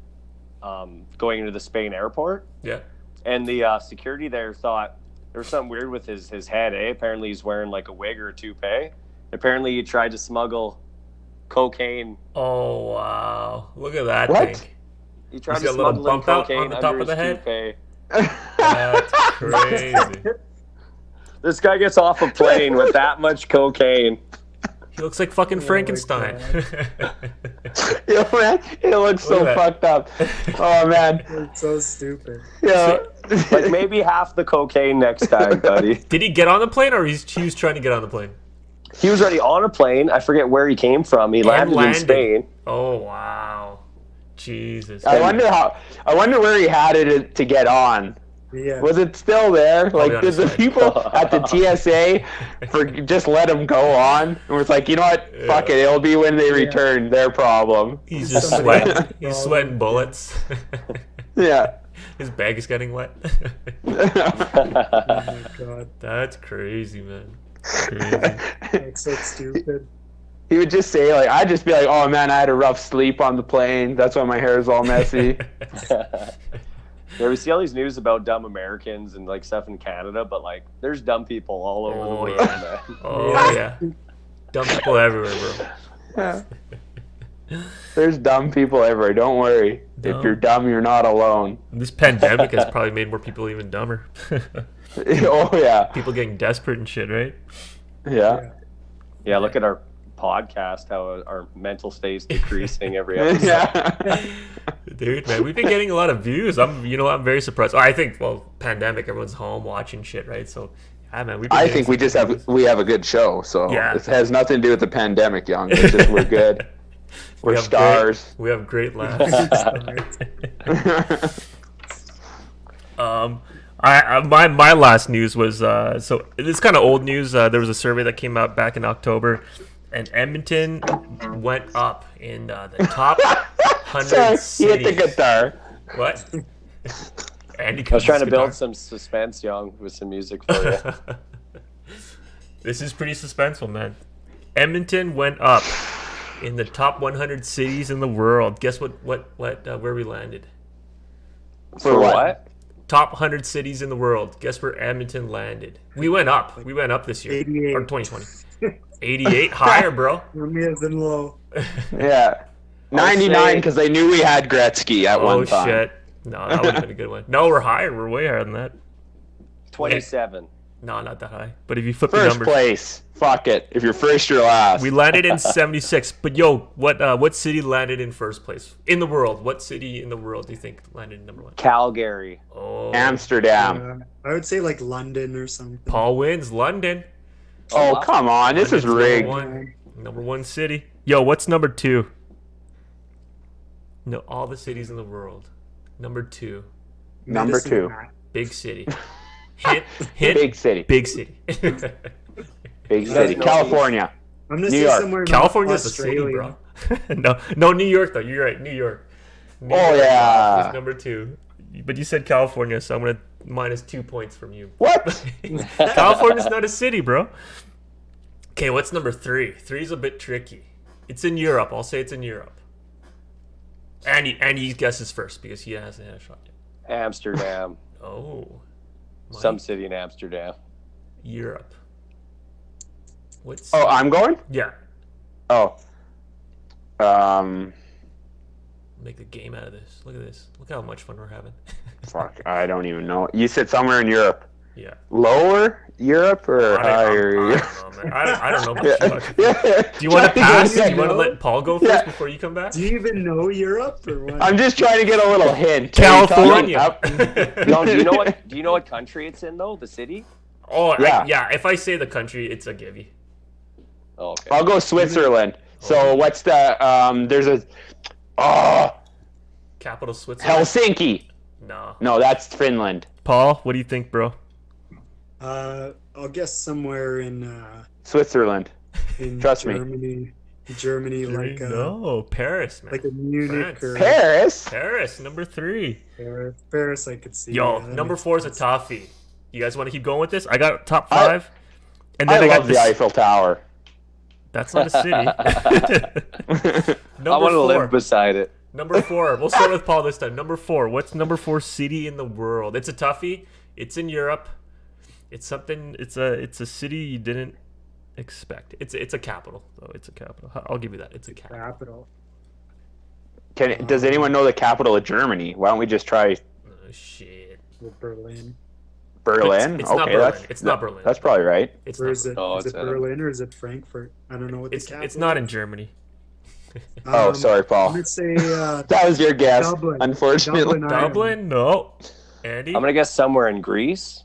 going into the Spain airport. Yeah. And the security there thought there was something weird with his head. Apparently he's wearing like a wig or a toupee. Apparently he tried to smuggle cocaine. Oh wow! Look at that thing. He tried to smuggle in cocaine on the top under of the his head. toupee. That's crazy. This guy gets off a plane with that much cocaine. He looks like fucking Frankenstein. Yo, man, it looks so fucked up. Oh man, it's so stupid. Yeah, like maybe half the cocaine next time, buddy. Did he get on the plane, or he was trying to get on the plane? He was already on a plane. I forget where he came from. He landed in Spain. Oh wow, Jesus! I wonder where he had it to get on. Yeah. Was it still there? Like, did the people at the TSA just let him go on? And was like, you know what? Yeah. Fuck it. It'll be when they return. Their problem. He's just sweating. He's sweating bullets. Yeah. His bag is getting wet. Oh my god. That's crazy, man. Crazy. That's so stupid. He would just say, like, I'd just be like, oh man, I had a rough sleep on the plane. That's why my hair is all messy. Yeah, we see all these news about dumb Americans and like stuff in Canada, but like there's dumb people all over the world, man. Oh yeah. Dumb people everywhere, bro. Yeah. There's dumb people everywhere. Don't worry. If you're dumb, you're not alone. This pandemic has probably made more people even dumber. Oh yeah. People getting desperate and shit, right? Yeah. Yeah, look at our podcast, how our mental state's decreasing every episode. Yeah. Dude, man, we've been getting a lot of views. I'm very surprised. I think, pandemic, everyone's home watching shit, right? So, yeah, man, I think we have a good show. So it has nothing to do with the pandemic, Young. It's just we're good. We're stars. We have great laughs. My last news was so it's kind of old news. There was a survey that came out back in October, and Edmonton went up in the top 100 cities. He hit the guitar. What? Andy, I was trying to build some suspense, Young, with some music for you. This is pretty suspenseful, man. Edmonton went up in the top 100 cities in the world. Guess where we landed? For what? Top 100 cities in the world. Guess where Edmonton landed? We went up. We went up this year. 88. Or 2020. 88? Higher, bro. For me, it's been low. Yeah. 99 because they knew we had Gretzky at one time. Oh, shit. No, that would have been a good one. No, we're higher. We're way higher than that. 27. No, not that high. But if you flip the First numbers. place. Fuck it. If you're first, you're last. We landed in 76. But, yo, what city landed in first place? In the world. What city in the world do you think landed in number one? Calgary. Oh. Amsterdam. I would say like London or something. Paul wins. London. Oh, come on. This is rigged. Number one city. Yo, what's number two? No, all the cities in the world. Number two. Number two. Big city. Hint. Big city. Big city. Big city. California. I'm gonna say somewhere in California's Australia. a city, bro. No, New York though. You're right, New York. New York yeah. Is number two. But you said California, so I'm gonna minus 2 points from you. What? California's not a city, bro. Okay, what's number three? Three's a bit tricky. It's in Europe. I'll say it's in Europe. And he guesses first because he hasn't had a shot yet. Amsterdam. Oh. Some city in Amsterdam. Europe. What's? Oh, I'm going? Yeah. Oh. Make the game out of this. Look at this. Look how much fun we're having. Fuck, I don't even know. You said somewhere in Europe. Yeah. Lower Europe or higher? I don't know much. Do you want to pass? Do you want to let Paul go first before you come back? Do you even know Europe or what? I'm just trying to get a little hint. California. No, do you know what country it's in though? The city? Oh yeah. If I say the country, it's a givey. Oh, okay. I'll go Switzerland. So what's the there's a capital Switzerland? Helsinki. No, that's Finland. Paul, what do you think, bro? I'll guess somewhere in Switzerland. Trust me. Germany, like Paris, man. Like a Munich or Paris, number 3. Paris, I could see. Yo, number 4 is a toughie. You guys want to keep going with this? I got top 5, and then I got the Eiffel Tower. That's not a city. I want to live beside it. Number 4. We'll start with Paul this time. Number 4. What's number 4 city in the world? It's a toughie. It's in Europe. It's something. It's a city you didn't expect. It's a capital though. It's a capital. I'll give you that. It's a capital. Does anyone know the capital of Germany? Why don't we just try? Oh shit. Berlin. Berlin. It's not Berlin. It's not Berlin. That's probably right. Is it Berlin or is it Frankfurt? I don't know what the capital. It's not in Germany. Sorry, Paul. Let's say that was your guess. Dublin. Unfortunately, Dublin. No. Andy. I'm gonna guess somewhere in Greece.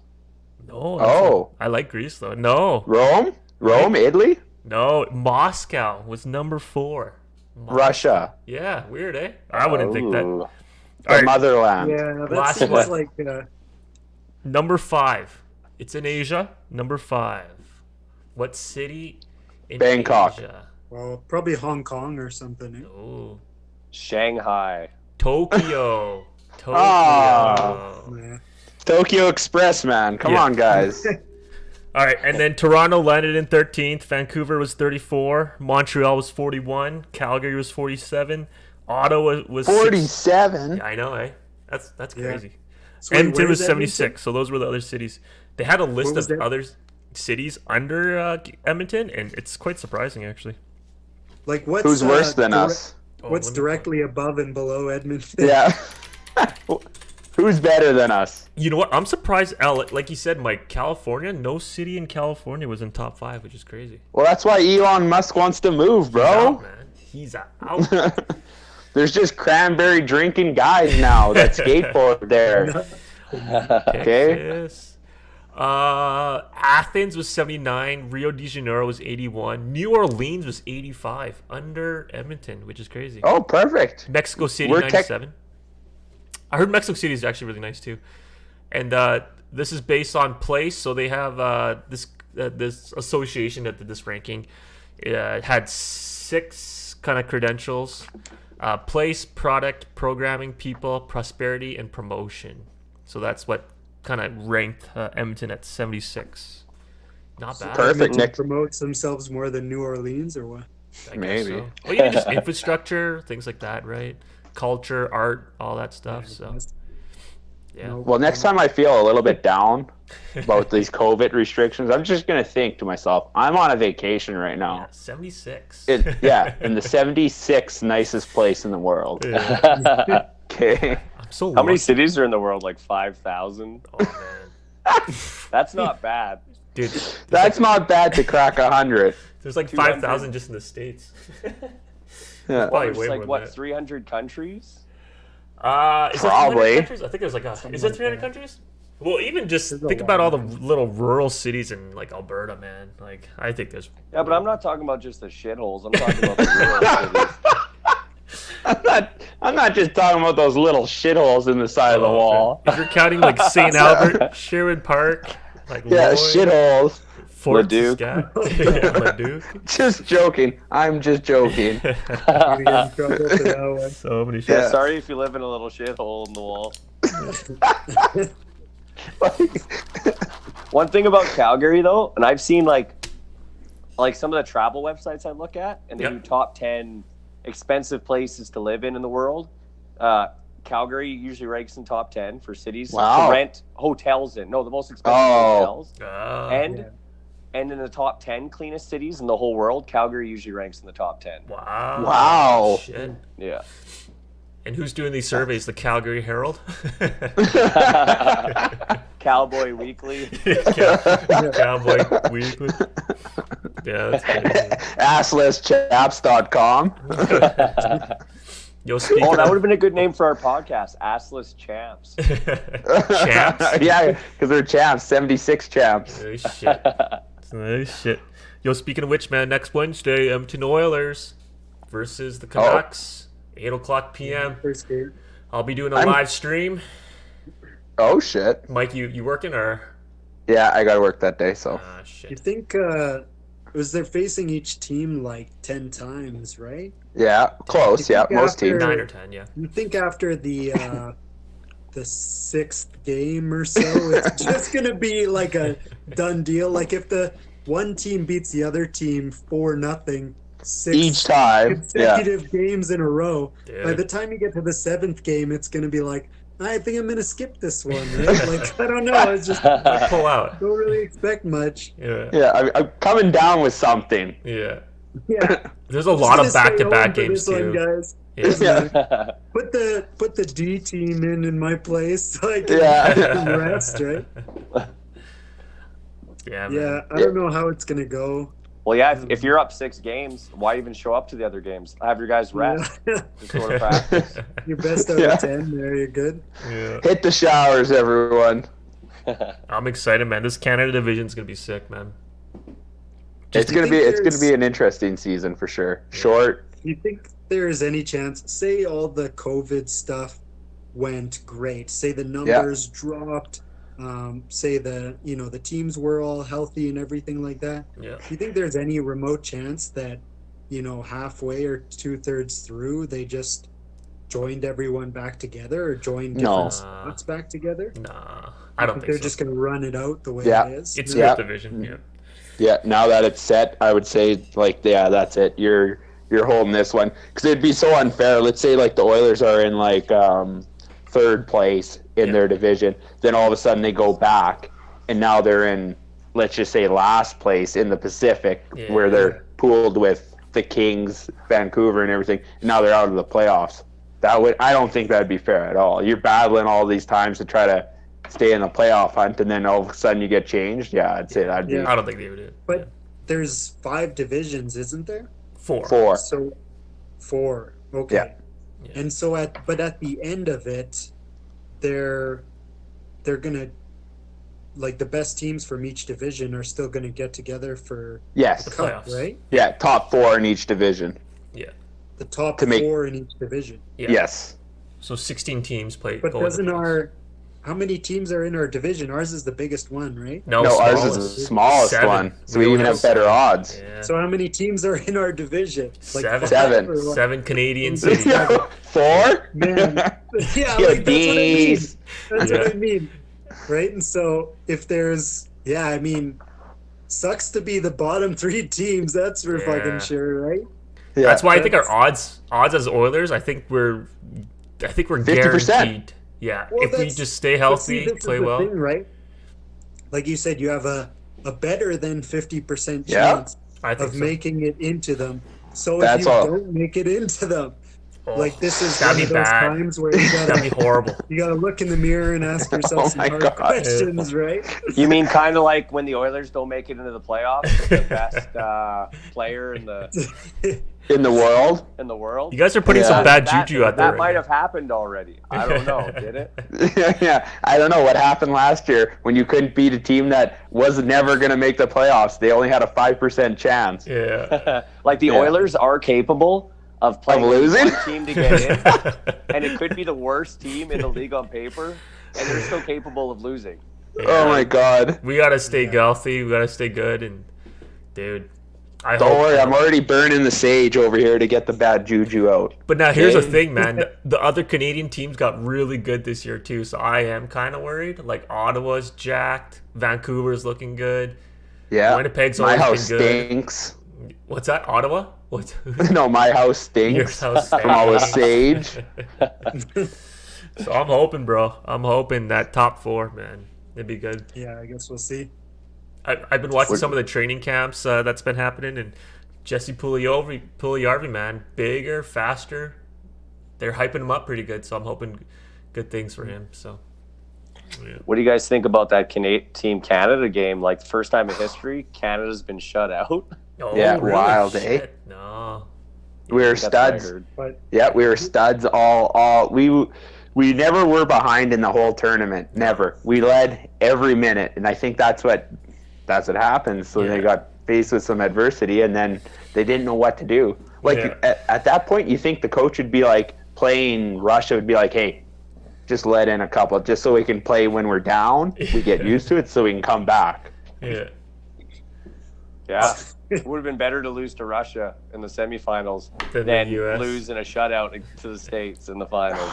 No. I like Greece though. No. Rome, Italy. No, Moscow was number 4. Russia. Yeah, weird, eh? I wouldn't think that. The motherland. Yeah, that seems like. Number 5. It's in Asia. Number 5. What city in Bangkok. Asia? Well, probably Hong Kong or something. Eh? Oh. Shanghai. Tokyo. Oh. Tokyo Express, man. Come on, guys. All right, and then Toronto landed in 13th. Vancouver was 34. Montreal was 41. Calgary was 47. Ottawa was 47. Yeah, I know, eh? That's crazy. Yeah. So Edmonton was 76. So those were the other cities. They had a list of other cities under Edmonton, and it's quite surprising, actually. Like what's who's worse than us? What's directly above and below Edmonton? Yeah. Who's better than us? You know what? I'm surprised, like you said, Mike, California, no city in California was in top 5, which is crazy. Well, that's why Elon Musk wants to move, bro. He's out, man. He's out. There's just cranberry drinking guys now that skateboard there. Okay. Athens was 79. Rio de Janeiro was 81. New Orleans was 85. Under Edmonton, which is crazy. Oh, perfect. Mexico City, 97. I heard Mexico City is actually really nice too, and this is based on place. So they have this association that did this ranking. It had 6 kind of credentials: place, product, programming, people, prosperity, and promotion. So that's what kind of ranked Edmonton at 76. Not bad. Perfect. Edmonton promotes themselves more than New Orleans, or what? Maybe. So. Well, yeah, just infrastructure, things like that, right? Culture, art, all that stuff. So, Yeah. Nope. Well, next time I feel a little bit down about these COVID restrictions, I'm just gonna think to myself, I'm on a vacation right Yeah, now. 76. In the 76th nicest place in the world. Yeah. Okay. I'm so How many lucky. cities are in the world? Like 5,000? Oh man, That's not bad. dude, That's not bad to crack 100. there's like 200. 5,000 just in the States. Yeah. Probably There's way like, more what, than that. 300 countries? Is it 300 Probably. countries? I think there's like is it 300 countries? Well, even just There's a think about all lot. the little rural cities in like Alberta, man. Like I think there's. Yeah, but I'm not talking about just the shitholes. I'm talking about the rural cities. I'm not just talking about those little shitholes in the side of the wall. If you're counting like St. Albert, Sherwood Park, like Yeah, Lloyd, shitholes. Fort Leduc. Saskatchewan. Yeah, Leduc. Just joking. I'm just joking. You're gonna get in trouble for that one. So many shit. Yeah, Yeah. sorry if you live in a little shithole in the wall. One thing about Calgary, though, and I've seen like some of the travel websites I look at, and they Yep. do top 10 expensive places to live in the world. Calgary usually ranks in top 10 for cities Wow. to rent hotels in. No, the most expensive Oh. hotels. And Yeah. and in the top 10 cleanest cities in the whole world, Calgary usually ranks in the top 10. Wow. Wow. Shit. Yeah. And who's doing these surveys? The Calgary Herald? Cowboy Weekly. Cowboy Weekly. Yeah, that's crazy. Asslesschaps.com. Yo, speak Oh, that would have been a good name for our podcast, Assless Champs. Champs? Yeah, because they're champs. 76 champs. Oh, shit. Oh, shit. Yo, speaking of which, man, next Wednesday, Edmonton Oilers versus the Canucks, 8 o'clock p.m. First game. I'll be doing a live stream. Oh, shit. Mike, you working or? Yeah, I got to work that day, so. You Shit. think was they're facing each team like 10 times, right? Yeah, close. Yeah, think most after- teams. 9 or 10, yeah. You think after the 6th game or so, it's just gonna be like a done deal? Like if the one team beats the other team 4-0, 6 Each time. Yeah. consecutive games in a row. Dude. By the time you get to the 7th game, it's gonna be like, I think I'm gonna skip this one. Right? Like I don't know. It's just Pull out. don't really expect much. Yeah. Yeah, I'm coming down with something. Yeah. Yeah. There's a lot of Just gonna stay back-to-back home for games, this one, too. guys. Yeah. Put the D team in my place so I can Yeah. get some rest, right? Yeah, man. Yeah, I don't know how it's gonna go. Well, yeah, if you're up 6 games, why even show up to the other games? Have your guys rest. Just sort of practice. Your best out Yeah. of 10. There, you're good. Yeah. Hit the showers, everyone. I'm excited, man. This Canada division's gonna be sick, man. It's Do you gonna think be an interesting season for sure. Short. Do you think there is any chance? Say all the COVID stuff went great. Say the numbers dropped. Say the teams were all healthy and everything like that. Yeah. Do you think there's any remote chance that halfway or 2/3 through they just joined everyone back together or joined No. different spots back together? Nah, I don't think they're so. just gonna run it out the way Yeah. it is. It's Yeah. a division. Yeah. Yeah, now that it's set, I would say that's it. You're holding this one because it'd be so unfair. Let's say like the Oilers are in like 3rd place in their division, then all of a sudden they go back and now they're in, let's just say, last place in the Pacific, where they're pooled with the Kings, Vancouver, and everything. And now they're out of the playoffs. I don't think that'd be fair at all. You're battling all these times to try to stay in the playoff hunt, and then all of a sudden you get changed. Yeah, I'd say that'd be Yeah. I don't think they would do it. But there's 5 divisions, isn't there? 4. 4. So 4. Okay. Yeah. Yeah. And so at the end of it, they're gonna, like, the best teams from each division are still gonna get together for Yes. The cup, playoffs. right? Yeah, top 4 in each division. Yeah. The top To make- 4 in each division. Yeah. Yes. So 16 teams play. But go into doesn't playoffs. how many teams are in our division? Ours is the biggest one, right? No, No, ours is smallest. the smallest 7. one, so We we only even have have better 7. odds. Yeah. So how many teams are in our division? Like 7. 7. or what? 7 Canadian cities. 4? Man. Yeah, You like, that's what I mean. beast. That's Yeah. what I mean. Right? And so if there's, sucks to be the bottom 3 teams, that's for Yeah. fucking sure, right? Yeah. That's why I think our odds as Oilers, I think we're 50%. guaranteed Yeah, Well, if we that's- just stay but see, healthy, this is play the well. thing, right? Like you said, you have a better than 50% Yeah, chance I think of so. making it into them. So That's if you all. don't make it into them, Oh, like this is that'd one be of those bad. times where you That'd be gotta horrible. you gotta look in the mirror and ask yourself Oh some my hard God. questions, right? You mean kind of like when the Oilers don't make it into the playoffs, the best player in In the world? the world? You guys are putting Yeah. some bad That- juju out there. That might have happened already. I don't know. Did it? Yeah, I don't know what happened last year when you couldn't beat a team that was never going to make the playoffs. They only had a 5% chance. Yeah. Like the Yeah. Oilers are capable of playing losing? one team to get in, and it could be the worst team in the league on paper, and they're still capable of losing. Oh my God. We gotta stay healthy. We gotta stay good. And dude, I Don't hope. worry, I'm already burning the sage over here to get the bad juju out. But now here's the Okay. thing, man. The other Canadian teams got really good this year too, so I am kind of worried. Like Ottawa's jacked, Vancouver's looking good. Yeah. Winnipeg's My always house been good. stinks. What's that? Ottawa? What? No, my house Your stinks house from all the sage. So I'm hoping, bro. I'm hoping that top 4, man. It'd be good. Yeah, I guess we'll see. I've been watching some of the training camps that's been happening, and Jesse Puljujarvi, man, bigger, faster. They're hyping him up pretty good, so I'm hoping good things for him. So, yeah. What do you guys think about that Team Canada game? Like the first time in history, Canada's been shut out. Oh, Yeah, wild, eh? Shit. No. We were That's what I studs. heard. But Yeah, we were studs all we never were behind in the whole tournament. Never. We led every minute, and I think that's what happens. So Yeah. they got faced with some adversity, and then they didn't know what to do. Like Yeah. at that point, you think the coach would be like, playing Russia would be like, hey, just let in a couple, just so we can play when we're down. We get used to it, so we can come back. Yeah. Yeah. It would have been better to lose to Russia in the semifinals Than than the US. lose in a shutout to the States in the finals.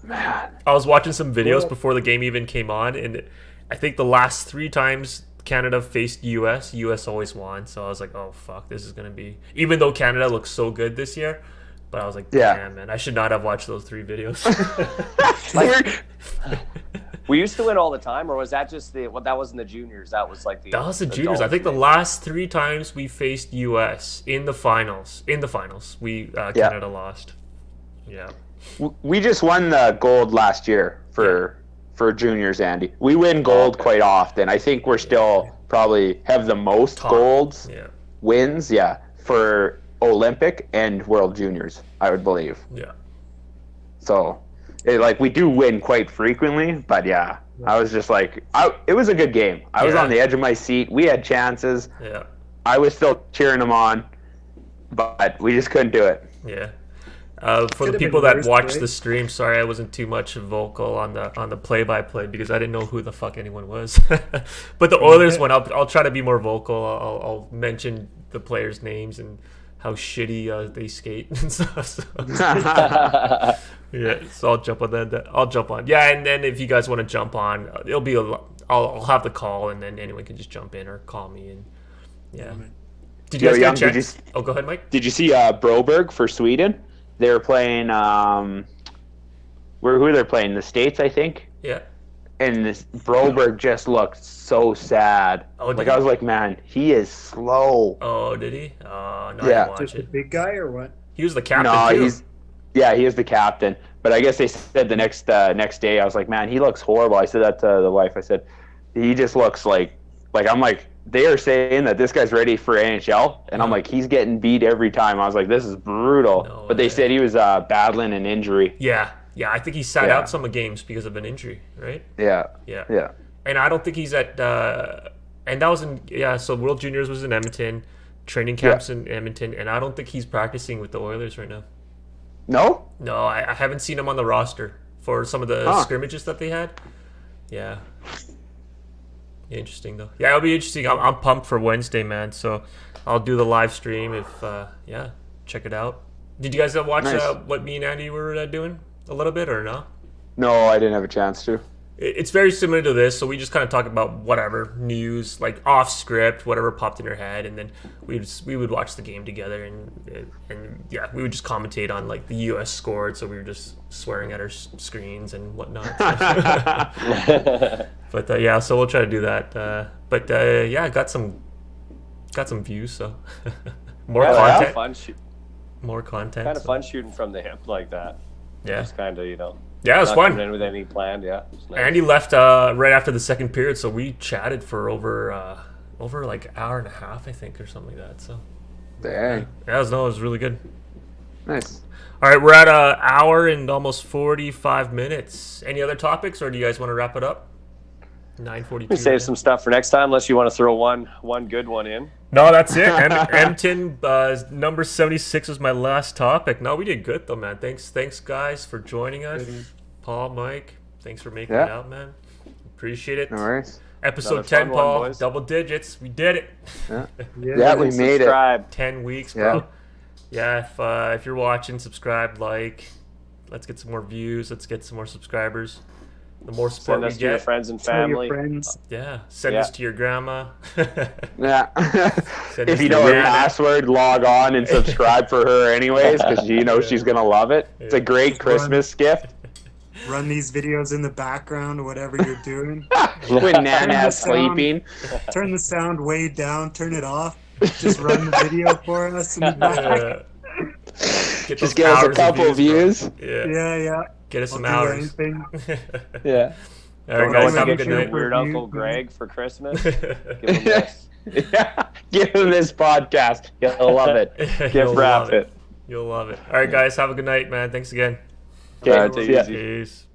Man, I was watching some videos Well- before the game even came on, and I think the last 3 times Canada faced US always won. So I was like, oh fuck, this is gonna be. Even though Canada looks so good this year, but I was like, Yeah. damn man, I should not have watched those 3 videos. We used to win all the time, or was that just that wasn't the juniors? That was like the That was the juniors. I adults. think the last 3 times we faced US in the finals, we Canada lost. Yeah. we just won the gold last year for juniors, Andy. We win gold Okay. quite often. I think we're still probably have the most Top. golds Yeah. wins, for Olympic and World Juniors, I would believe. Yeah. So, we do win quite frequently, but yeah, I was just like, it was a good game. I was Yeah. on the edge of my seat. We had chances. Yeah. I was still cheering them on, but we just couldn't do it. Yeah. For the Could've people been that worse, watched right? the stream, sorry I wasn't too much vocal on the play-by-play because I didn't know who the fuck anyone was. But the Oilers one, I'll try to be more vocal. I'll mention the players' names and how shitty they skate and stuff. So. Yeah, so I'll jump on that. I'll jump on. Yeah, and then if you guys want to jump on, it'll be I'll have the call, and then anyone can just jump in or call me. And yeah. Did you Yo, guys Young, get a did chance? Oh, go ahead, Mike. Did you see Broberg for Sweden? They were playing. Who are they playing? The States, I think. Yeah. And this Broberg just looked so sad. Oh, did like he? I was like, man, he is slow. Oh, did he? Oh, no, I Yeah. didn't watch just a it. big guy or what? He was the captain No, too. he is the captain. But I guess they said the next day, I was like, man, he looks horrible. I said that to the wife. I said, he just looks like I'm like, they are saying that this guy's ready for NHL, and I'm like, he's getting beat every time. I was like, this is brutal. No but they way. said he was battling an injury. Yeah. I think he sat Yeah. out some games because of an injury, right? Yeah. Yeah. Yeah. And I don't think he's at. And that was So World Juniors was in Edmonton, training camps in Edmonton, and I don't think he's practicing with the Oilers right now. No? No, I haven't seen him on the roster for some of the Huh. scrimmages that they had. Yeah. Interesting though. Yeah, it'll be interesting. I'm pumped for Wednesday, man. So I'll do the live stream if check it out. Did you guys watch Nice. what me and Andy were doing a little bit or no? No, I didn't have a chance to. it's very similar to this. So we just kind of talk about whatever news, like off script, whatever popped in our head, and then we would watch the game together, and yeah, we would just commentate on like the U.S. scored. So we were just swearing at our screens and whatnot. But yeah, so we'll try to do that. But yeah, got some views, so more content. More content. Kind of fun shooting from the hip like that. Yeah, it's kind of Yeah, it was fun. In with any plan, yeah. Nice. Andy left right after the second period, so we chatted for over like an hour and a half, I think, or something like that. So, dang. Yeah, it was really good. Nice. All right, we're at an hour and almost 45 minutes. Any other topics, or do you guys want to wrap it up? 9:42. We save some stuff for next time, unless you want to throw one good one in. No, that's it. Edmonton number 76 was my last topic. No, we did good though, man. Thanks guys for joining us. Paul, Mike, thanks for making it out, man. Appreciate it. No worries. Episode 10, Paul. Double digits. We did it. Yeah, we made it. 10 weeks, bro. Yeah, if you're watching, subscribe, like. Let's get some more views. Let's get some more subscribers. The more support we get. Send us to your friends and family. Yeah. Send this to your grandma. Yeah. If you know her password, log on and subscribe for her anyways, because you know she's going to love it. It's a great Christmas gift. Run these videos in the background, whatever you're doing. When Nana's sleeping. Turn the sound way down. Turn it off. Just run the video for us in the back. Just get us a couple views. Yeah. Get us some hours. Yeah. All right, guys, have a good your night. Weird Uncle Greg for Christmas. Give him this. Yeah. Give him this podcast. You'll love it. Gift wrap it. You'll love it. All right, guys, have a good night, man. Thanks again. Okay, take it easy. Peace.